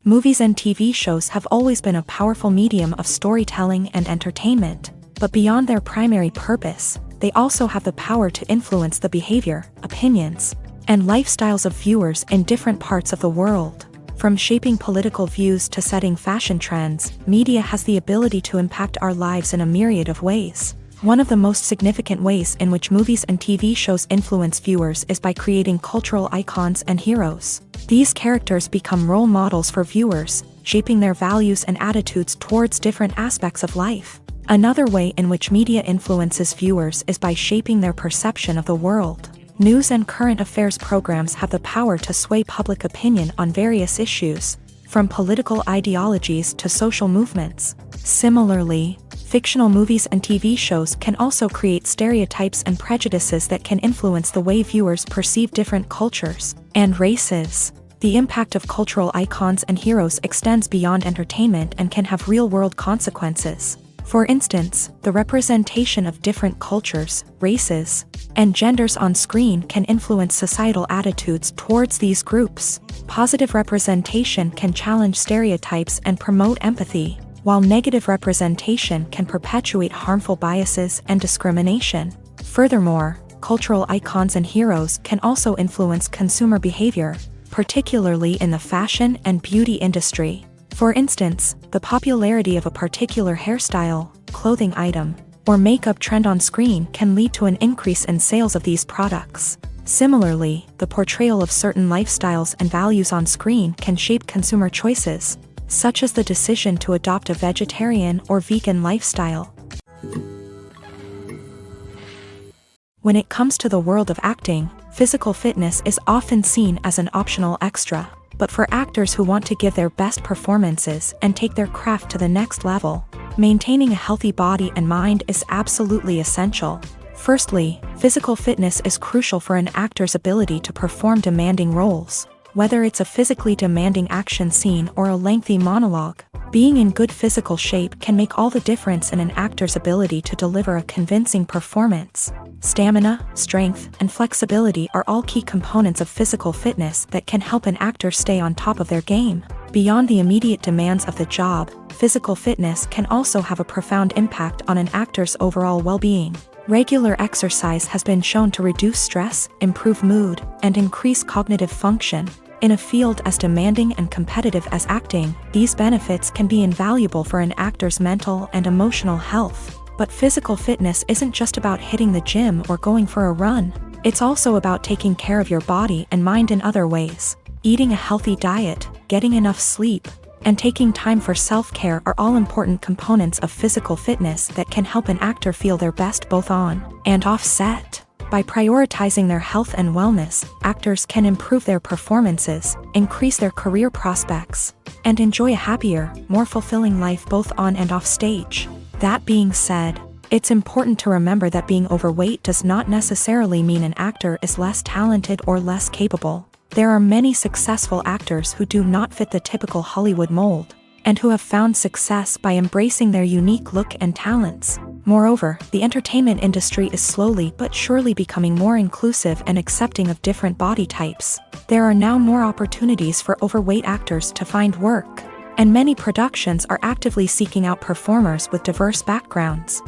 S1: Movies and TV shows have always been a powerful medium of storytelling and entertainment, but beyond their primary purpose, they also have the power to influence the behavior, opinions, and lifestyles of viewers in different parts of the world. From shaping political views to setting fashion trends, media has the ability to impact our lives in a myriad of ways. One of the most significant ways in which movies and TV shows influence viewers is by creating cultural icons and heroes. These characters become role models for viewers, shaping their values and attitudes towards different aspects of life. Another way in which media influences viewers is by shaping their perception of the world. News and current affairs programs have the power to sway public opinion on various issues, from political ideologies to social movements. Similarly, fictional movies and TV shows can also create stereotypes and prejudices that can influence the way viewers perceive different cultures and races. The impact of cultural icons and heroes extends beyond entertainment and can have real-world consequences. For instance, the representation of different cultures, races, and genders on screen can influence societal attitudes towards these groups. Positive representation can challenge stereotypes and promote empathy, while negative representation can perpetuate harmful biases and discrimination. Furthermore, cultural icons and heroes can also influence consumer behavior, particularly in the fashion and beauty industry. For instance, the popularity of a particular hairstyle, clothing item, or makeup trend on screen can lead to an increase in sales of these products. Similarly, the portrayal of certain lifestyles and values on screen can shape consumer choices, such as the decision to adopt a vegetarian or vegan lifestyle. When it comes to the world of acting, physical fitness is often seen as an optional extra. But for actors who want to give their best performances and take their craft to the next level, maintaining a healthy body and mind is absolutely essential. Firstly, physical fitness is crucial for an actor's ability to perform demanding roles. Whether it's a physically demanding action scene or a lengthy monologue, being in good physical shape can make all the difference in an actor's ability to deliver a convincing performance. Stamina, strength, and flexibility are all key components of physical fitness that can help an actor stay on top of their game. Beyond the immediate demands of the job, physical fitness can also have a profound impact on an actor's overall well-being. Regular exercise has been shown to reduce stress, improve mood, and increase cognitive function. In a field as demanding and competitive as acting, these benefits can be invaluable for an actor's mental and emotional health. But physical fitness isn't just about hitting the gym or going for a run. It's also about taking care of your body and mind in other ways. Eating a healthy diet, getting enough sleep, and taking time for self-care are all important components of physical fitness that can help an actor feel their best both on and off set. By prioritizing their health and wellness, actors can improve their performances, increase their career prospects, and enjoy a happier, more fulfilling life both on and off stage. That being said, it's important to remember that being overweight does not necessarily mean an actor is less talented or less capable. There are many successful actors who do not fit the typical Hollywood mold, and who have found success by embracing their unique look and talents. Moreover, the entertainment industry is slowly but surely becoming more inclusive and accepting of different body types. There are now more opportunities for overweight actors to find work, and many productions are actively seeking out performers with diverse backgrounds.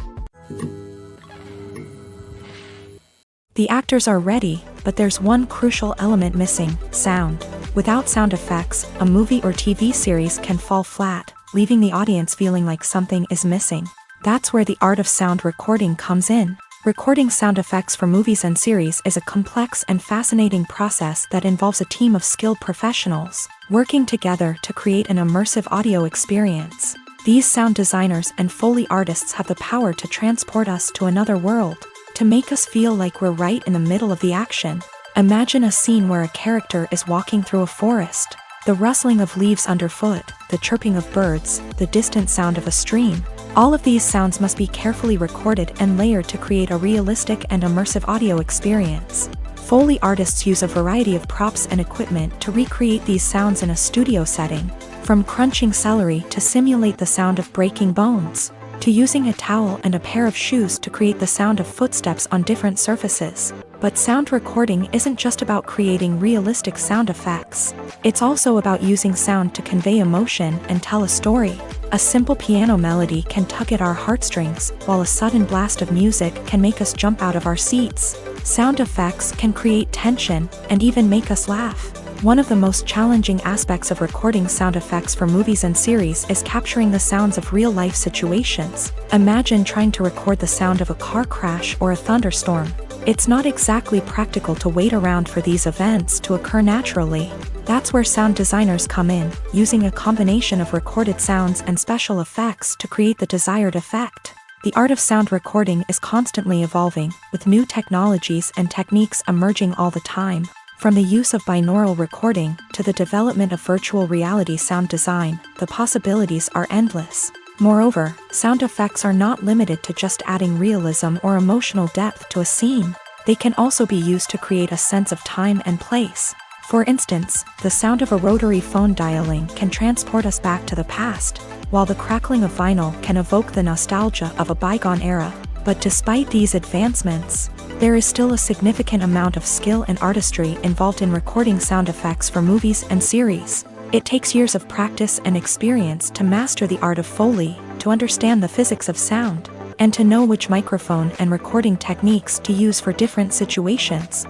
S1: The actors are ready, but there's one crucial element missing: sound. Without sound effects, a movie or TV series can fall flat, leaving the audience feeling like something is missing. That's where the art of sound recording comes in. Recording sound effects for movies and series is a complex and fascinating process that involves a team of skilled professionals working together to create an immersive audio experience. These sound designers and Foley artists have the power to transport us to another world, to make us feel like we're right in the middle of the action. Imagine a scene where a character is walking through a forest. The rustling of leaves underfoot, the chirping of birds, the distant sound of a stream. All of these sounds must be carefully recorded and layered to create a realistic and immersive audio experience. Foley artists use a variety of props and equipment to recreate these sounds in a studio setting, from crunching celery to simulate the sound of breaking bones, to using a towel and a pair of shoes to create the sound of footsteps on different surfaces. But sound recording isn't just about creating realistic sound effects. It's also about using sound to convey emotion and tell a story. A simple piano melody can tug at our heartstrings, while a sudden blast of music can make us jump out of our seats. Sound effects can create tension and even make us laugh. One of the most challenging aspects of recording sound effects for movies and series is capturing the sounds of real-life situations. Imagine trying to record the sound of a car crash or a thunderstorm. It's not exactly practical to wait around for these events to occur naturally. That's where sound designers come in, using a combination of recorded sounds and special effects to create the desired effect. The art of sound recording is constantly evolving, with new technologies and techniques emerging all the time. From the use of binaural recording to the development of virtual reality sound design, the possibilities are endless. Moreover, sound effects are not limited to just adding realism or emotional depth to a scene. They can also be used to create a sense of time and place. For instance, the sound of a rotary phone dialing can transport us back to the past, while the crackling of vinyl can evoke the nostalgia of a bygone era. But despite these advancements, there is still a significant amount of skill and artistry involved in recording sound effects for movies and series. It takes years of practice and experience to master the art of Foley, to understand the physics of sound, and to know which microphone and recording techniques to use for different situations.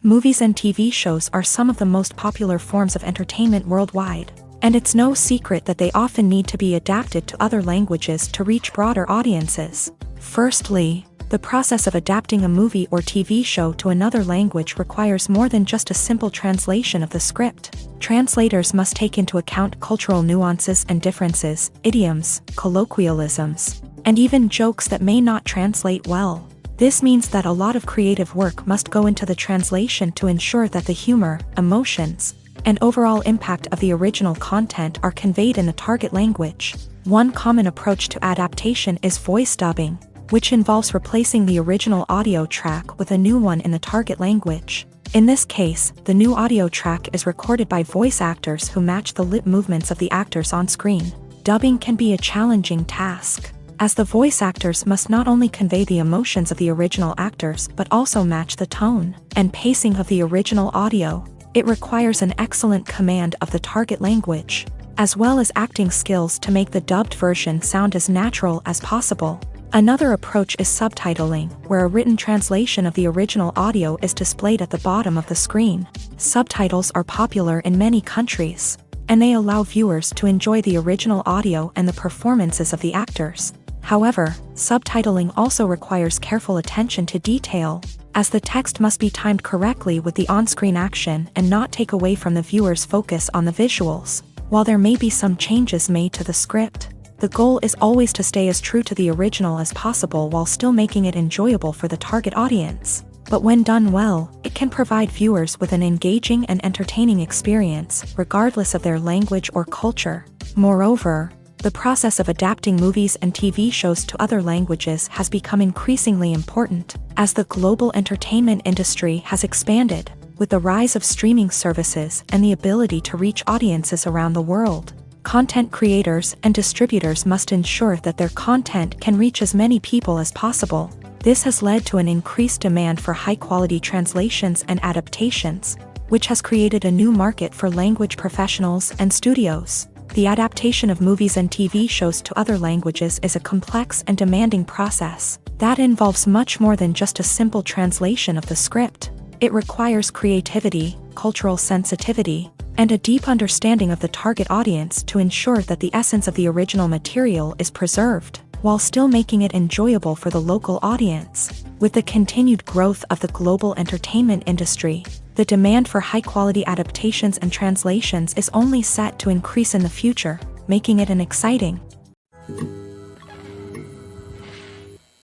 S1: Movies and TV shows are some of the most popular forms of entertainment worldwide, and it's no secret that they often need to be adapted to other languages to reach broader audiences. Firstly, the process of adapting a movie or TV show to another language requires more than just a simple translation of the script. Translators must take into account cultural nuances and differences, idioms, colloquialisms, and even jokes that may not translate well. This means that a lot of creative work must go into the translation to ensure that the humor, emotions, and overall impact of the original content are conveyed in the target language. One common approach to adaptation is voice dubbing, which involves replacing the original audio track with a new one in the target language. In this case, the new audio track is recorded by voice actors who match the lip movements of the actors on screen. Dubbing can be a challenging task, as the voice actors must not only convey the emotions of the original actors but also match the tone and pacing of the original audio. It requires an excellent command of the target language, as well as acting skills to make the dubbed version sound as natural as possible. Another approach is subtitling, where a written translation of the original audio is displayed at the bottom of the screen. Subtitles are popular in many countries, and they allow viewers to enjoy the original audio and the performances of the actors. However, subtitling also requires careful attention to detail, as the text must be timed correctly with the on-screen action and not take away from the viewer's focus on the visuals. While there may be some changes made to the script, the goal is always to stay as true to the original as possible while still making it enjoyable for the target audience. But when done well, it can provide viewers with an engaging and entertaining experience, regardless of their language or culture. Moreover, the process of adapting movies and TV shows to other languages has become increasingly important, as the global entertainment industry has expanded, with the rise of streaming services and the ability to reach audiences around the world. Content creators and distributors must ensure that their content can reach as many people as possible. This has led to an increased demand for high-quality translations and adaptations, which has created a new market for language professionals and studios. The adaptation of movies and TV shows to other languages is a complex and demanding process that involves much more than just a simple translation of the script. It requires creativity, cultural sensitivity, and a deep understanding of the target audience to ensure that the essence of the original material is preserved, while still making it enjoyable for the local audience. With the continued growth of the global entertainment industry, the demand for high-quality adaptations and translations is only set to increase in the future, making it an exciting.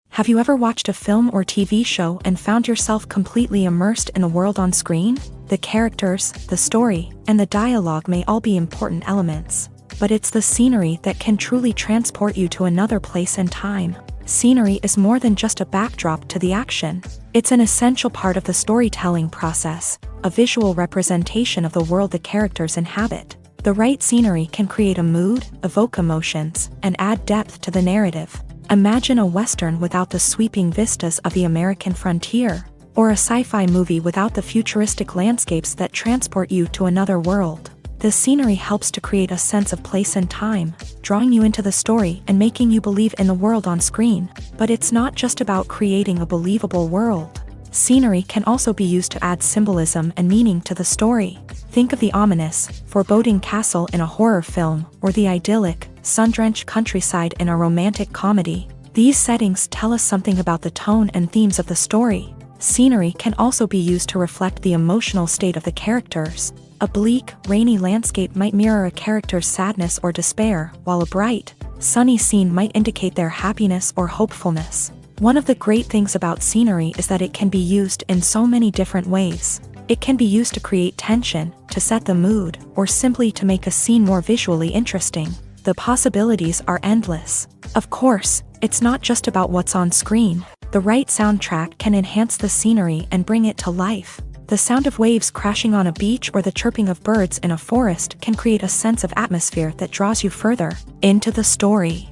S1: Have you ever watched a film or TV show and found yourself completely immersed in the world on screen? The characters, the story, and the dialogue may all be important elements, but it's the scenery that can truly transport you to another place and time. Scenery is more than just a backdrop to the action. It's an essential part of the storytelling process, a visual representation of the world the characters inhabit. The right scenery can create a mood, evoke emotions, and add depth to the narrative. Imagine a Western without the sweeping vistas of the American frontier, or a sci-fi movie without the futuristic landscapes that transport you to another world. The scenery helps to create a sense of place and time, drawing you into the story and making you believe in the world on screen. But it's not just about creating a believable world. Scenery can also be used to add symbolism and meaning to the story. Think of the ominous, foreboding castle in a horror film, or the idyllic, sun-drenched countryside in a romantic comedy. These settings tell us something about the tone and themes of the story. Scenery can also be used to reflect the emotional state of the characters. A bleak, rainy landscape might mirror a character's sadness or despair, while a bright, sunny scene might indicate their happiness or hopefulness. One of the great things about scenery is that it can be used in so many different ways. It can be used to create tension, to set the mood, or simply to make a scene more visually interesting. The possibilities are endless. Of course, it's not just about what's on screen. The right soundtrack can enhance the scenery and bring it to life. The sound of waves crashing on a beach or the chirping of birds in a forest can create a sense of atmosphere that draws you further into the story.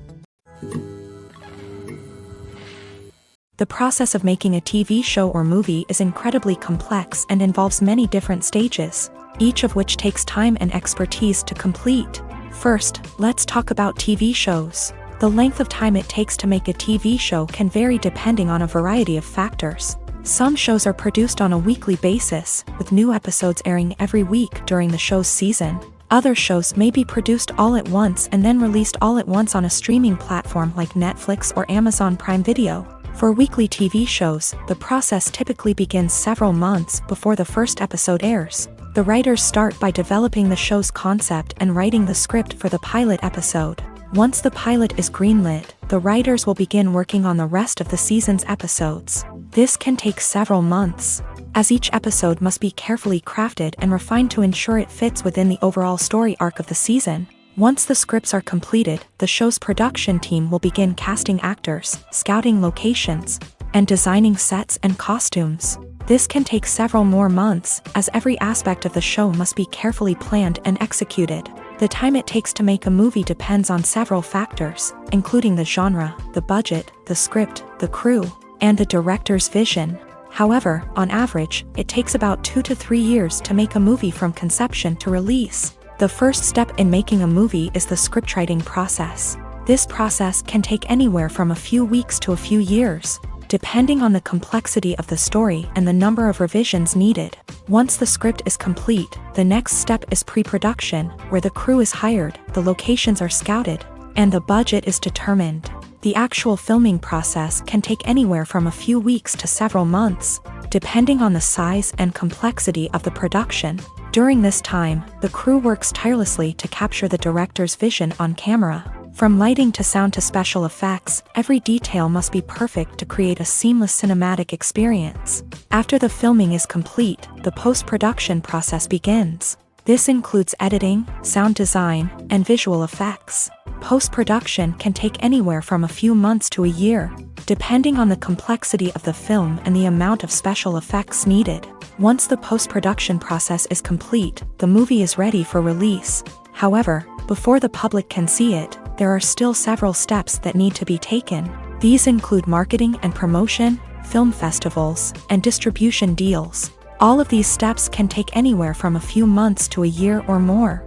S1: The process of making a TV show or movie is incredibly complex and involves many different stages, each of which takes time and expertise to complete. First, let's talk about TV shows. The length of time it takes to make a TV show can vary depending on a variety of factors. Some shows are produced on a weekly basis, with new episodes airing every week during the show's season. Other shows may be produced all at once and then released all at once on a streaming platform like Netflix or Amazon Prime Video. For weekly TV shows, the process typically begins several months before the first episode airs. The writers start by developing the show's concept and writing the script for the pilot episode. Once the pilot is greenlit, the writers will begin working on the rest of the season's episodes. This can take several months, as each episode must be carefully crafted and refined to ensure it fits within the overall story arc of the season. Once the scripts are completed, the show's production team will begin casting actors, scouting locations, and designing sets and costumes. This can take several more months, as every aspect of the show must be carefully planned and executed. The time it takes to make a movie depends on several factors, including the genre, the budget, the script, the crew, and the director's vision. However, on average, it takes about 2 to 3 years to make a movie from conception to release. The first step in making a movie is the scriptwriting process. This process can take anywhere from a few weeks to a few years, depending on the complexity of the story and the number of revisions needed. Once the script is complete, the next step is pre-production, where the crew is hired, the locations are scouted, and the budget is determined. The actual filming process can take anywhere from a few weeks to several months, depending on the size and complexity of the production. During this time, the crew works tirelessly to capture the director's vision on camera. From lighting to sound to special effects, every detail must be perfect to create a seamless cinematic experience. After the filming is complete, the post-production process begins. This includes editing, sound design, and visual effects. Post-production can take anywhere from a few months to a year, depending on the complexity of the film and the amount of special effects needed. Once the post-production process is complete, the movie is ready for release. However, before the public can see it, there are still several steps that need to be taken. These include marketing and promotion, film festivals, and distribution deals. All of these steps can take anywhere from a few months to a year or more.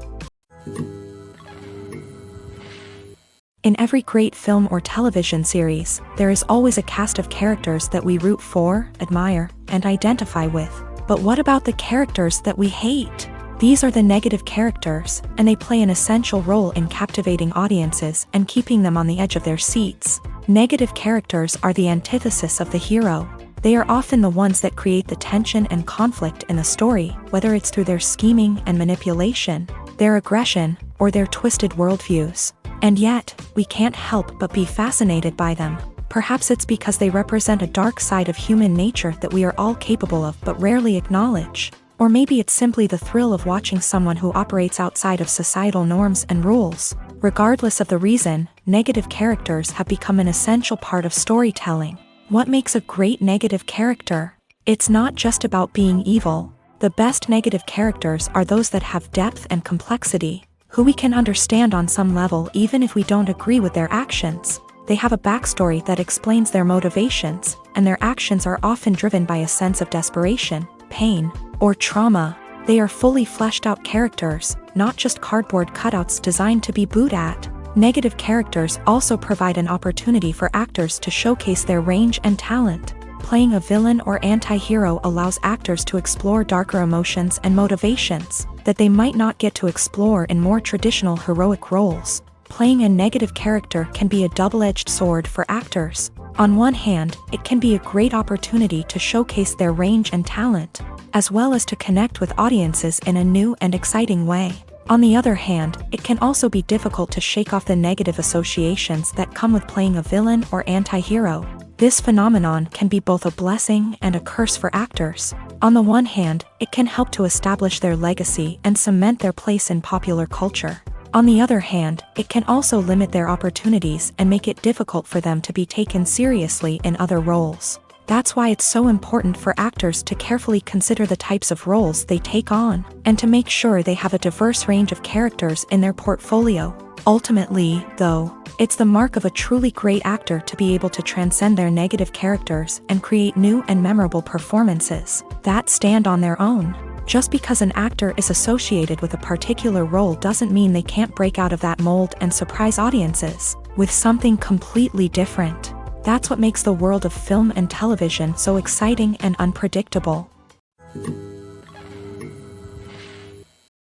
S1: In every great film or television series, there is always a cast of characters that we root for, admire, and identify with. But what about the characters that we hate? These are the negative characters, and they play an essential role in captivating audiences and keeping them on the edge of their seats. Negative characters are the antithesis of the hero. They are often the ones that create the tension and conflict in the story, whether it's through their scheming and manipulation, their aggression, or their twisted worldviews. And yet, we can't help but be fascinated by them. Perhaps it's because they represent a dark side of human nature that we are all capable of but rarely acknowledge. Or maybe it's simply the thrill of watching someone who operates outside of societal norms and rules. Regardless of the reason, negative characters have become an essential part of storytelling. What makes a great negative character? It's not just about being evil. The best negative characters are those that have depth and complexity, who we can understand on some level even if we don't agree with their actions. They have a backstory that explains their motivations, and their actions are often driven by a sense of desperation, pain, or trauma. They are fully fleshed out characters, not just cardboard cutouts designed to be booed at. Negative characters also provide an opportunity for actors to showcase their range and talent. Playing a villain or anti-hero allows actors to explore darker emotions and motivations that they might not get to explore in more traditional heroic roles. Playing a negative character can be a double-edged sword for actors. On one hand, it can be a great opportunity to showcase their range and talent, as well as to connect with audiences in a new and exciting way. On the other hand, it can also be difficult to shake off the negative associations that come with playing a villain or anti-hero. This phenomenon can be both a blessing and a curse for actors. On the one hand, it can help to establish their legacy and cement their place in popular culture. On the other hand, it can also limit their opportunities and make it difficult for them to be taken seriously in other roles. That's why it's so important for actors to carefully consider the types of roles they take on, and to make sure they have a diverse range of characters in their portfolio. Ultimately, though, it's the mark of a truly great actor to be able to transcend their negative characters and create new and memorable performances that stand on their own. Just because an actor is associated with a particular role doesn't mean they can't break out of that mold and surprise audiences with something completely different. That's what makes the world of film and television so exciting and unpredictable.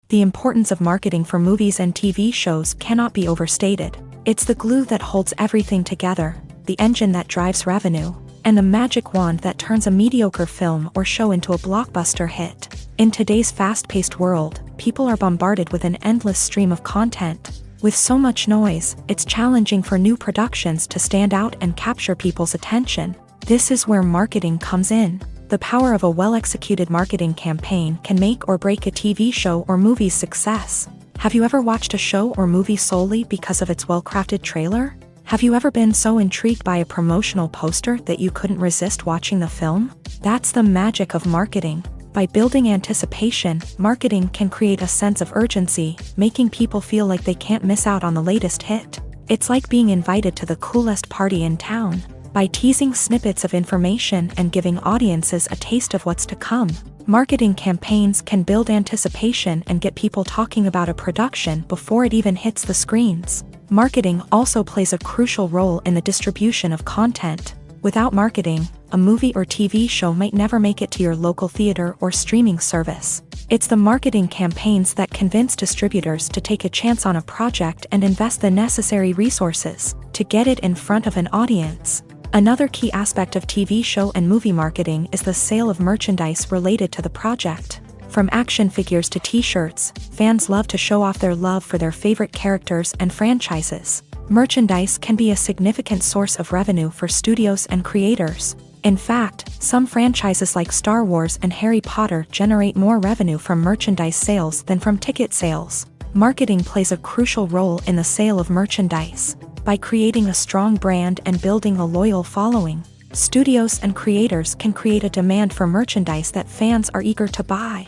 S1: The importance of marketing for movies and TV shows cannot be overstated. It's the glue that holds everything together, the engine that drives revenue, and the magic wand that turns a mediocre film or show into a blockbuster hit. In today's fast-paced world, people are bombarded with an endless stream of content. With so much noise, it's challenging for new productions to stand out and capture people's attention. This is where marketing comes in. The power of a well-executed marketing campaign can make or break a TV show or movie's success. Have you ever watched a show or movie solely because of its well-crafted trailer? Have you ever been so intrigued by a promotional poster that you couldn't resist watching the film? That's the magic of marketing. By building anticipation, marketing can create a sense of urgency, making people feel like they can't miss out on the latest hit. It's like being invited to the coolest party in town. By teasing snippets of information and giving audiences a taste of what's to come, marketing campaigns can build anticipation and get people talking about a production before it even hits the screens. Marketing also plays a crucial role in the distribution of content. Without marketing, a movie or TV show might never make it to your local theater or streaming service. It's the marketing campaigns that convince distributors to take a chance on a project and invest the necessary resources to get it in front of an audience. Another key aspect of TV show and movie marketing is the sale of merchandise related to the project. From action figures to t-shirts, fans love to show off their love for their favorite characters and franchises. Merchandise can be a significant source of revenue for studios and creators. In fact, some franchises like Star Wars and Harry Potter generate more revenue from merchandise sales than from ticket sales. Marketing plays a crucial role in the sale of merchandise. By creating a strong brand and building a loyal following, studios and creators can create a demand for merchandise that fans are eager to buy.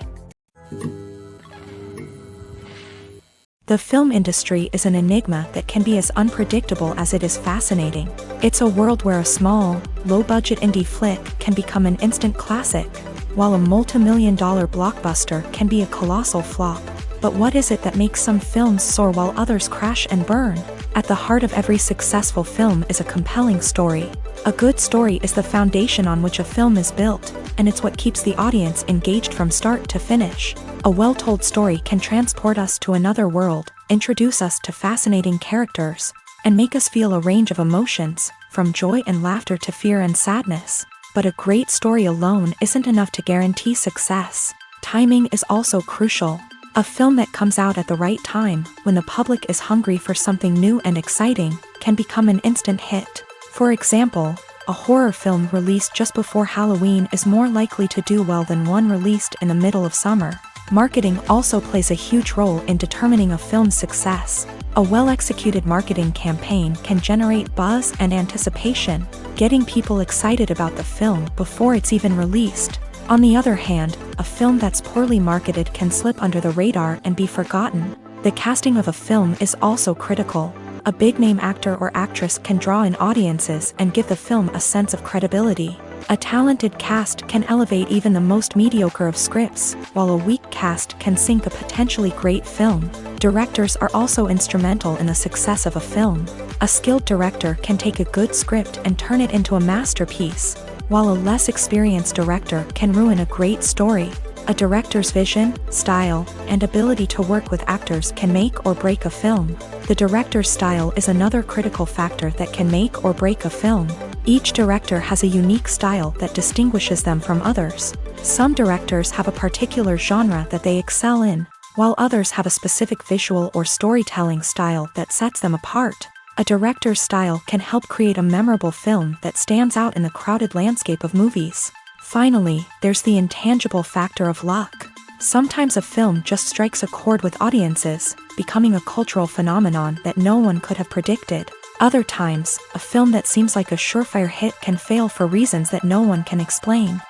S1: The film industry is an enigma that can be as unpredictable as it is fascinating. It's a world where a small, low-budget indie flick can become an instant classic, while a multi-million-dollar blockbuster can be a colossal flop. But what is it that makes some films soar while others crash and burn? At the heart of every successful film is a compelling story. A good story is the foundation on which a film is built. and it's what keeps the audience engaged from start to finish. A well-told story can transport us to another world, introduce us to fascinating characters, and make us feel a range of emotions, from joy and laughter to fear and sadness. But a great story alone isn't enough to guarantee success. Timing is also crucial. A film that comes out at the right time, when the public is hungry for something new and exciting, can become an instant hit. For example, a horror film released just before Halloween is more likely to do well than one released in the middle of summer. Marketing also plays a huge role in determining a film's success. A well-executed marketing campaign can generate buzz and anticipation, getting people excited about the film before it's even released. On the other hand, a film that's poorly marketed can slip under the radar and be forgotten. The casting of a film is also critical. A big-name actor or actress can draw in audiences and give the film a sense of credibility. A talented cast can elevate even the most mediocre of scripts, while a weak cast can sink a potentially great film. Directors are also instrumental in the success of a film. A skilled director can take a good script and turn it into a masterpiece, while a less experienced director can ruin a great story. A director's vision, style, and ability to work with actors can make or break a film. The director's style is another critical factor that can make or break a film. Each director has a unique style that distinguishes them from others. Some directors have a particular genre that they excel in, while others have a specific visual or storytelling style that sets them apart. A director's style can help create a memorable film that stands out in the crowded landscape of movies. Finally, there's the intangible factor of luck. Sometimes a film just strikes a chord with audiences, becoming a cultural phenomenon that no one could have predicted. Other times, a film that seems like a surefire hit can fail for reasons that no one can explain.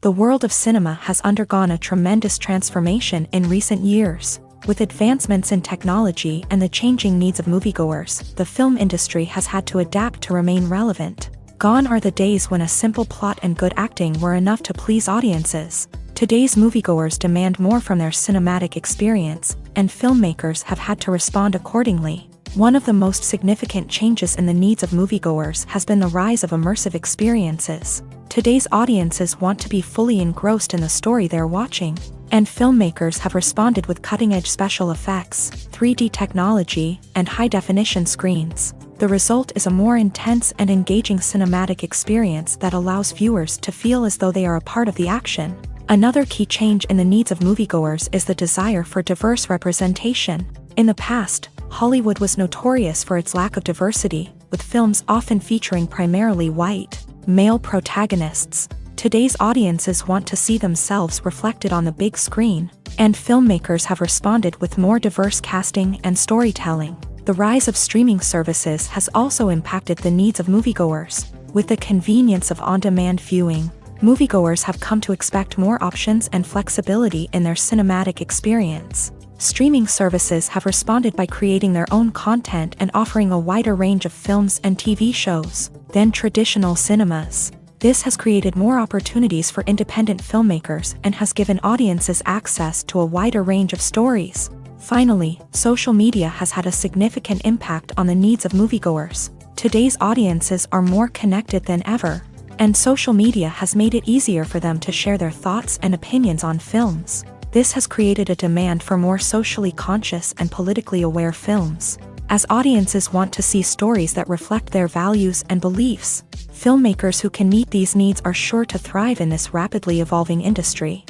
S1: The world of cinema has undergone a tremendous transformation in recent years. With advancements in technology and the changing needs of moviegoers, the film industry has had to adapt to remain relevant. Gone are the days when a simple plot and good acting were enough to please audiences. Today's moviegoers demand more from their cinematic experience, and filmmakers have had to respond accordingly. One of the most significant changes in the needs of moviegoers has been the rise of immersive experiences. Today's audiences want to be fully engrossed in the story they're watching, and filmmakers have responded with cutting-edge special effects, 3D technology, and high-definition screens. The result is a more intense and engaging cinematic experience that allows viewers to feel as though they are a part of the action. Another key change in the needs of moviegoers is the desire for diverse representation. In the past, Hollywood was notorious for its lack of diversity, with films often featuring primarily white, male protagonists. Today's audiences want to see themselves reflected on the big screen, and filmmakers have responded with more diverse casting and storytelling. The rise of streaming services has also impacted the needs of moviegoers. With the convenience of on-demand viewing, moviegoers have come to expect more options and flexibility in their cinematic experience. Streaming services have responded by creating their own content and offering a wider range of films and TV shows than traditional cinemas. This has created more opportunities for independent filmmakers and has given audiences access to a wider range of stories. Finally, social media has had a significant impact on the needs of moviegoers. Today's audiences are more connected than ever, and social media has made it easier for them to share their thoughts and opinions on films. This has created a demand for more socially conscious and politically aware films. As audiences want to see stories that reflect their values and beliefs, filmmakers who can meet these needs are sure to thrive in this rapidly evolving industry.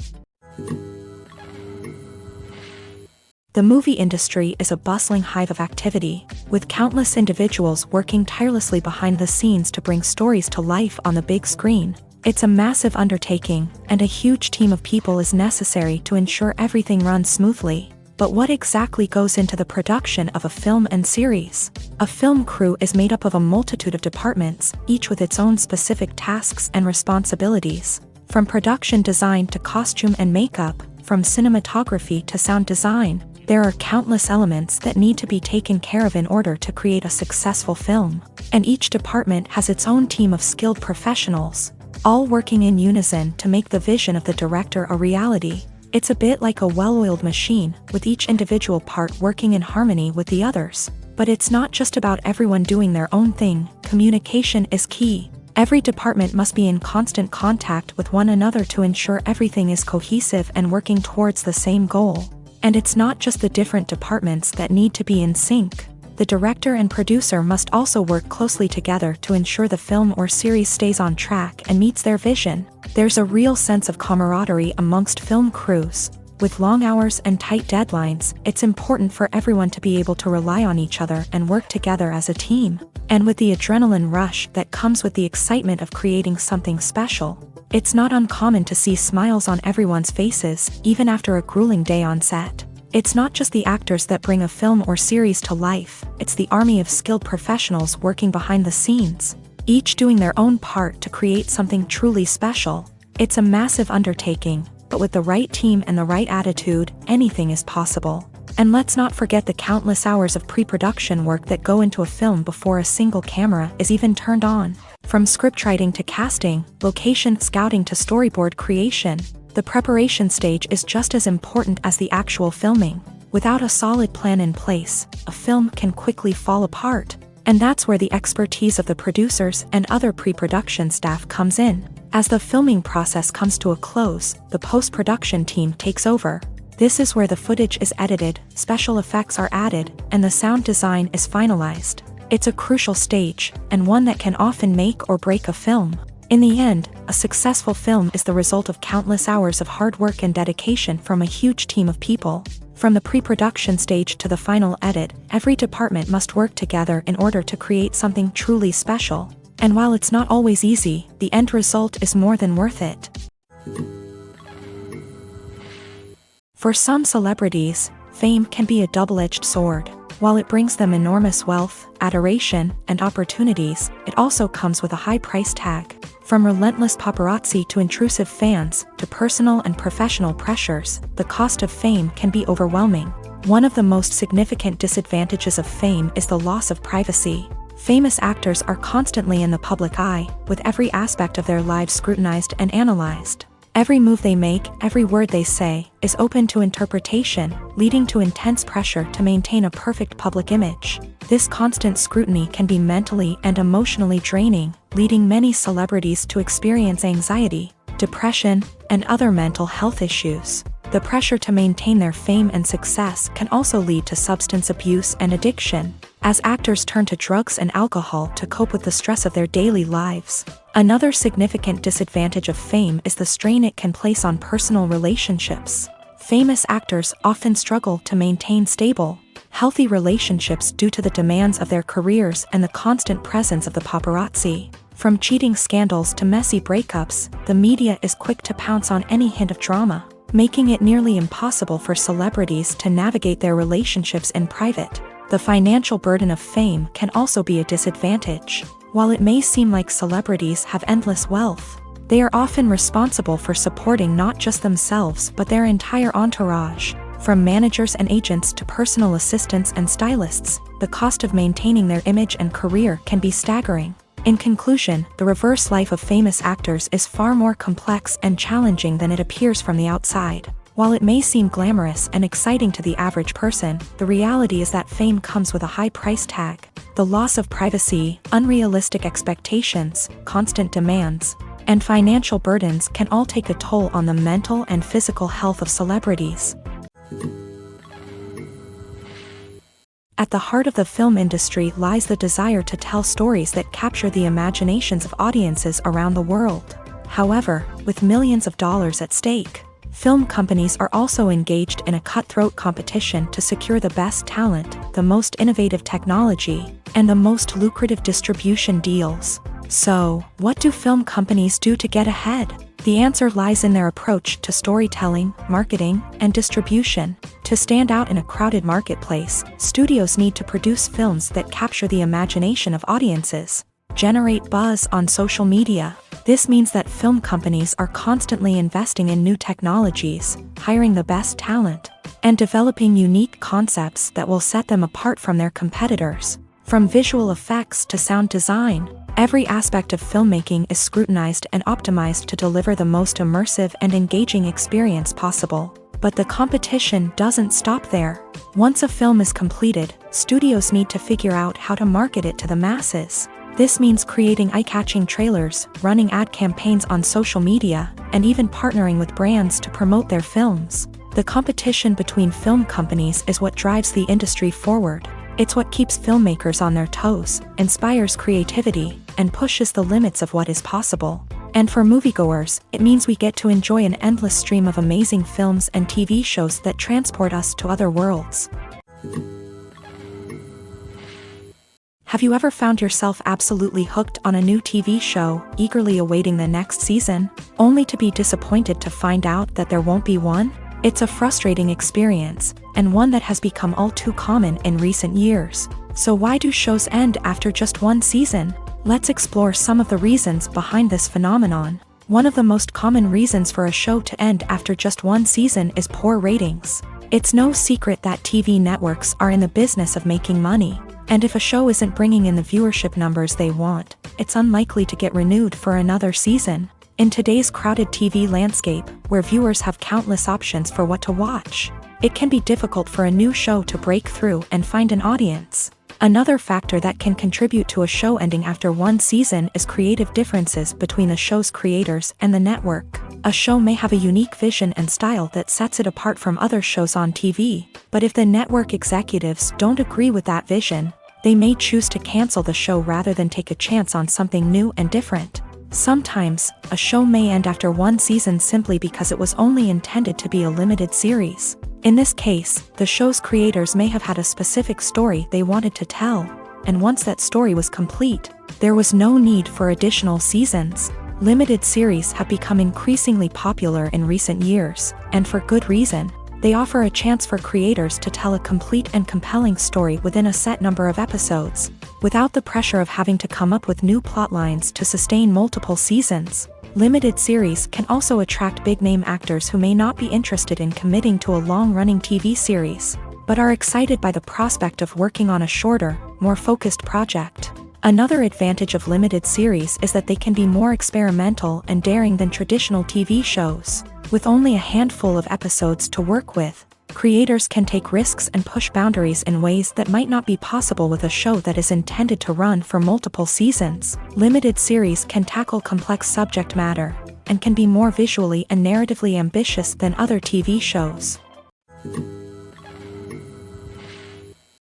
S1: The movie industry is a bustling hive of activity, with countless individuals working tirelessly behind the scenes to bring stories to life on the big screen. It's a massive undertaking, and a huge team of people is necessary to ensure everything runs smoothly. But what exactly goes into the production of a film and series? A film crew is made up of a multitude of departments, each with its own specific tasks and responsibilities. From production design to costume and makeup, from cinematography to sound design, there are countless elements that need to be taken care of in order to create a successful film. And each department has its own team of skilled professionals, all working in unison to make the vision of the director a reality. It's a bit like a well-oiled machine, with each individual part working in harmony with the others. But it's not just about everyone doing their own thing. Communication is key. Every department must be in constant contact with one another to ensure everything is cohesive and working towards the same goal. And it's not just the different departments that need to be in sync. The director and producer must also work closely together to ensure the film or series stays on track and meets their vision. There's a real sense of camaraderie amongst film crews. With long hours and tight deadlines, it's important for everyone to be able to rely on each other and work together as a team. And with the adrenaline rush that comes with the excitement of creating something special, it's not uncommon to see smiles on everyone's faces, even after a grueling day on set. It's not just the actors that bring a film or series to life, it's the army of skilled professionals working behind the scenes, each doing their own part to create something truly special. It's a massive undertaking, but with the right team and the right attitude, anything is possible. And let's not forget the countless hours of pre-production work that go into a film before a single camera is even turned on. From scriptwriting to casting, location scouting to storyboard creation, the preparation stage is just as important as the actual filming. Without a solid plan in place, a film can quickly fall apart. And that's where the expertise of the producers and other pre-production staff comes in. As the filming process comes to a close, the post-production team takes over. This is where the footage is edited, special effects are added, and the sound design is finalized. It's a crucial stage, and one that can often make or break a film. In the end, a successful film is the result of countless hours of hard work and dedication from a huge team of people. From the pre-production stage to the final edit, every department must work together in order to create something truly special. And while it's not always easy, the end result is more than worth it. For some celebrities, fame can be a double-edged sword. While it brings them enormous wealth, adoration, and opportunities, it also comes with a high price tag. From relentless paparazzi to intrusive fans, to personal and professional pressures, the cost of fame can be overwhelming. One of the most significant disadvantages of fame is the loss of privacy. Famous actors are constantly in the public eye, with every aspect of their lives scrutinized and analyzed. Every move they make, every word they say, is open to interpretation, leading to intense pressure to maintain a perfect public image. This constant scrutiny can be mentally and emotionally draining, leading many celebrities to experience anxiety, depression, and other mental health issues. The pressure to maintain their fame and success can also lead to substance abuse and addiction, as actors turn to drugs and alcohol to cope with the stress of their daily lives. Another significant disadvantage of fame is the strain it can place on personal relationships. Famous actors often struggle to maintain stable, healthy relationships due to the demands of their careers and the constant presence of the paparazzi. From cheating scandals to messy breakups, the media is quick to pounce on any hint of drama, making it nearly impossible for celebrities to navigate their relationships in private. The financial burden of fame can also be a disadvantage. While it may seem like celebrities have endless wealth, they are often responsible for supporting not just themselves but their entire entourage. From managers and agents to personal assistants and stylists, the cost of maintaining their image and career can be staggering. In conclusion, the reverse life of famous actors is far more complex and challenging than it appears from the outside. While it may seem glamorous and exciting to the average person, the reality is that fame comes with a high price tag. The loss of privacy, unrealistic expectations, constant demands, and financial burdens can all take a toll on the mental and physical health of celebrities. At the heart of the film industry lies the desire to tell stories that capture the imaginations of audiences around the world. However, with millions of dollars at stake, film companies are also engaged in a cutthroat competition to secure the best talent, the most innovative technology, and the most lucrative distribution deals. So, what do film companies do to get ahead? The answer lies in their approach to storytelling, marketing, and distribution. To stand out in a crowded marketplace, studios need to produce films that capture the imagination of audiences, generate buzz on social media. This means that film companies are constantly investing in new technologies, hiring the best talent, and developing unique concepts that will set them apart from their competitors. From visual effects to sound design, every aspect of filmmaking is scrutinized and optimized to deliver the most immersive and engaging experience possible. But the competition doesn't stop there. Once a film is completed, studios need to figure out how to market it to the masses. This means creating eye-catching trailers, running ad campaigns on social media, and even partnering with brands to promote their films. The competition between film companies is what drives the industry forward. It's what keeps filmmakers on their toes, inspires creativity, and pushes the limits of what is possible. And for moviegoers, it means we get to enjoy an endless stream of amazing films and TV shows that transport us to other worlds. Have you ever found yourself absolutely hooked on a new TV show, eagerly awaiting the next season, only to be disappointed to find out that there won't be one? It's a frustrating experience, and one that has become all too common in recent years. So why do shows end after just one season? Let's explore some of the reasons behind this phenomenon. One of the most common reasons for a show to end after just one season is poor ratings. It's no secret that TV networks are in the business of making money. And if a show isn't bringing in the viewership numbers they want, it's unlikely to get renewed for another season. In today's crowded TV landscape, where viewers have countless options for what to watch, it can be difficult for a new show to break through and find an audience. Another factor that can contribute to a show ending after one season is creative differences between the show's creators and the network. A show may have a unique vision and style that sets it apart from other shows on TV, but if the network executives don't agree with that vision, they may choose to cancel the show rather than take a chance on something new and different. Sometimes, a show may end after one season simply because it was only intended to be a limited series. In this case, the show's creators may have had a specific story they wanted to tell, and once that story was complete, there was no need for additional seasons. Limited series have become increasingly popular in recent years, and for good reason. They offer a chance for creators to tell a complete and compelling story within a set number of episodes, without the pressure of having to come up with new plotlines to sustain multiple seasons. Limited series can also attract big-name actors who may not be interested in committing to a long-running TV series, but are excited by the prospect of working on a shorter, more focused project. Another advantage of limited series is that they can be more experimental and daring than traditional TV shows. With only a handful of episodes to work with, creators can take risks and push boundaries in ways that might not be possible with a show that is intended to run for multiple seasons. Limited series can tackle complex subject matter, and can be more visually and narratively ambitious than other TV shows.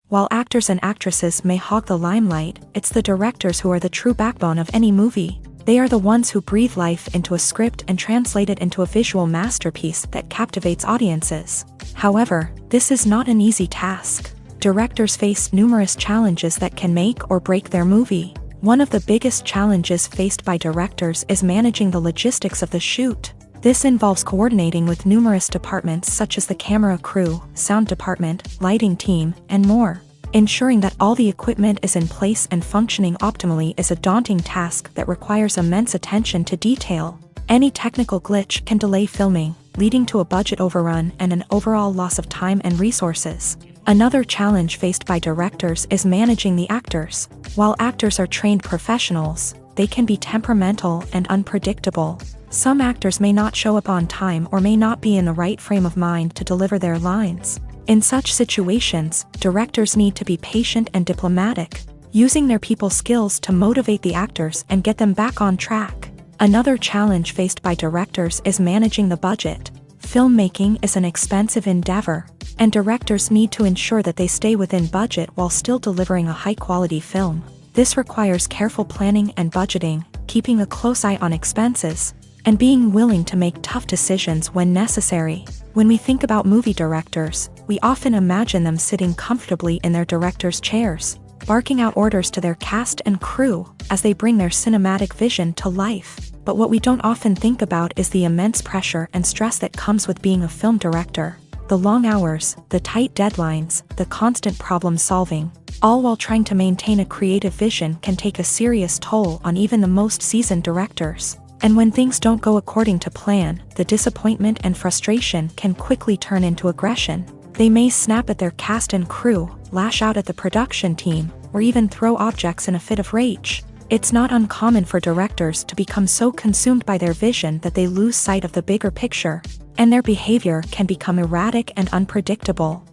S1: While actors and actresses may hog the limelight, it's the directors who are the true backbone of any movie. They are the ones who breathe life into a script and translate it into a visual masterpiece that captivates audiences. However, this is not an easy task. Directors face numerous challenges that can make or break their movie. One of the biggest challenges faced by directors is managing the logistics of the shoot. This involves coordinating with numerous departments such as the camera crew, sound department, lighting team, and more. Ensuring that all the equipment is in place and functioning optimally is a daunting task that requires immense attention to detail. Any technical glitch can delay filming, leading to a budget overrun and an overall loss of time and resources. Another challenge faced by directors is managing the actors. While actors are trained professionals, they can be temperamental and unpredictable. Some actors may not show up on time or may not be in the right frame of mind to deliver their lines. In such situations, directors need to be patient and diplomatic, using their people skills to motivate the actors and get them back on track. Another challenge faced by directors is managing the budget. Filmmaking is an expensive endeavor, and directors need to ensure that they stay within budget while still delivering a high-quality film. This requires careful planning and budgeting, keeping a close eye on expenses, and being willing to make tough decisions when necessary. When we think about movie directors, we often imagine them sitting comfortably in their director's chairs, barking out orders to their cast and crew as they bring their cinematic vision to life. But what we don't often think about is the immense pressure and stress that comes with being a film director. The long hours, the tight deadlines, the constant problem solving, all while trying to maintain a creative vision can take a serious toll on even the most seasoned directors. And when things don't go according to plan, the disappointment and frustration can quickly turn into aggression. They may snap at their cast and crew, lash out at the production team, or even throw objects in a fit of rage. It's not uncommon for directors to become so consumed by their vision that they lose sight of the bigger picture, and their behavior can become erratic and unpredictable.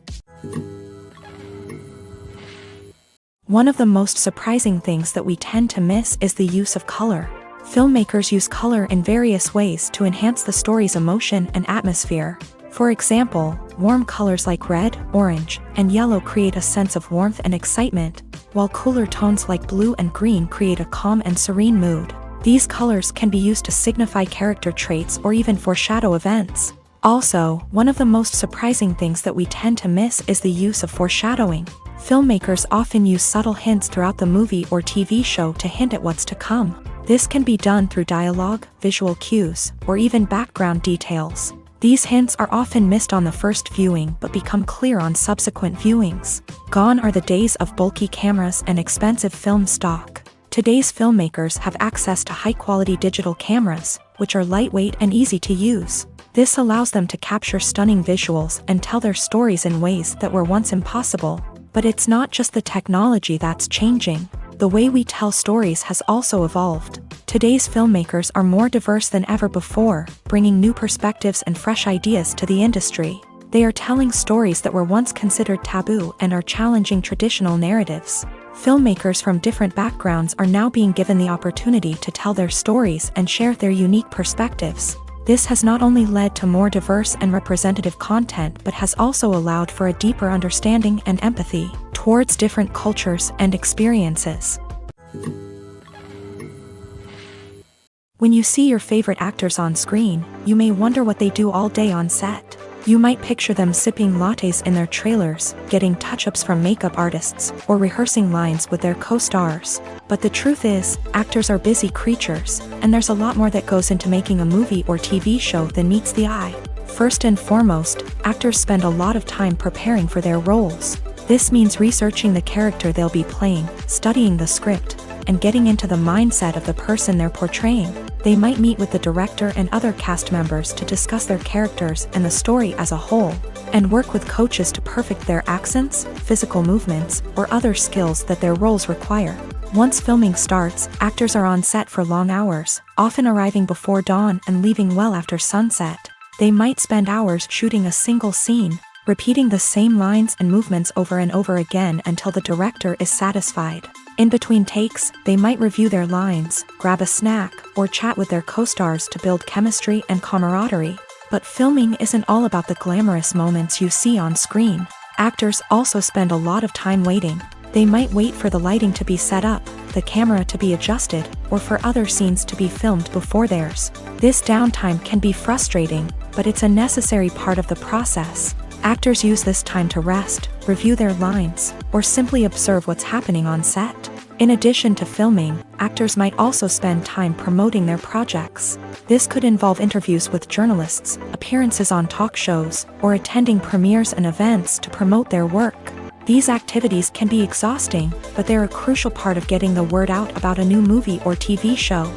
S1: One of the most surprising things that we tend to miss is the use of color. Filmmakers use color in various ways to enhance the story's emotion and atmosphere. For example, warm colors like red, orange, and yellow create a sense of warmth and excitement, while cooler tones like blue and green create a calm and serene mood. These colors can be used to signify character traits or even foreshadow events. Also, one of the most surprising things that we tend to miss is the use of foreshadowing. Filmmakers often use subtle hints throughout the movie or TV show to hint at what's to come. This can be done through dialogue, visual cues, or even background details. These hints are often missed on the first viewing but become clear on subsequent viewings. Gone are the days of bulky cameras and expensive film stock. Today's filmmakers have access to high-quality digital cameras, which are lightweight and easy to use. This allows them to capture stunning visuals and tell their stories in ways that were once impossible. But it's not just the technology that's changing. The way we tell stories has also evolved. Today's filmmakers are more diverse than ever before, bringing new perspectives and fresh ideas to the industry. They are telling stories that were once considered taboo and are challenging traditional narratives. Filmmakers from different backgrounds are now being given the opportunity to tell their stories and share their unique perspectives. This has not only led to more diverse and representative content but has also allowed for a deeper understanding and empathy towards different cultures and experiences. When you see your favorite actors on screen, you may wonder what they do all day on set. You might picture them sipping lattes in their trailers, getting touch-ups from makeup artists, or rehearsing lines with their co-stars. But the truth is, actors are busy creatures, and there's a lot more that goes into making a movie or TV show than meets the eye. First and foremost, actors spend a lot of time preparing for their roles. This means researching the character they'll be playing, studying the script, and getting into the mindset of the person they're portraying. They might meet with the director and other cast members to discuss their characters and the story as a whole, and work with coaches to perfect their accents, physical movements, or other skills that their roles require. Once filming starts, actors are on set for long hours, often arriving before dawn and leaving well after sunset. They might spend hours shooting a single scene, repeating the same lines and movements over and over again until the director is satisfied. In between takes, they might review their lines, grab a snack, or chat with their co-stars to build chemistry and camaraderie. But filming isn't all about the glamorous moments you see on screen. Actors also spend a lot of time waiting. They might wait for the lighting to be set up, the camera to be adjusted, or for other scenes to be filmed before theirs. This downtime can be frustrating, but it's a necessary part of the process. Actors use this time to rest, review their lines, or simply observe what's happening on set. In addition to filming, actors might also spend time promoting their projects. This could involve interviews with journalists, appearances on talk shows, or attending premieres and events to promote their work. These activities can be exhausting, but they're a crucial part of getting the word out about a new movie or TV show.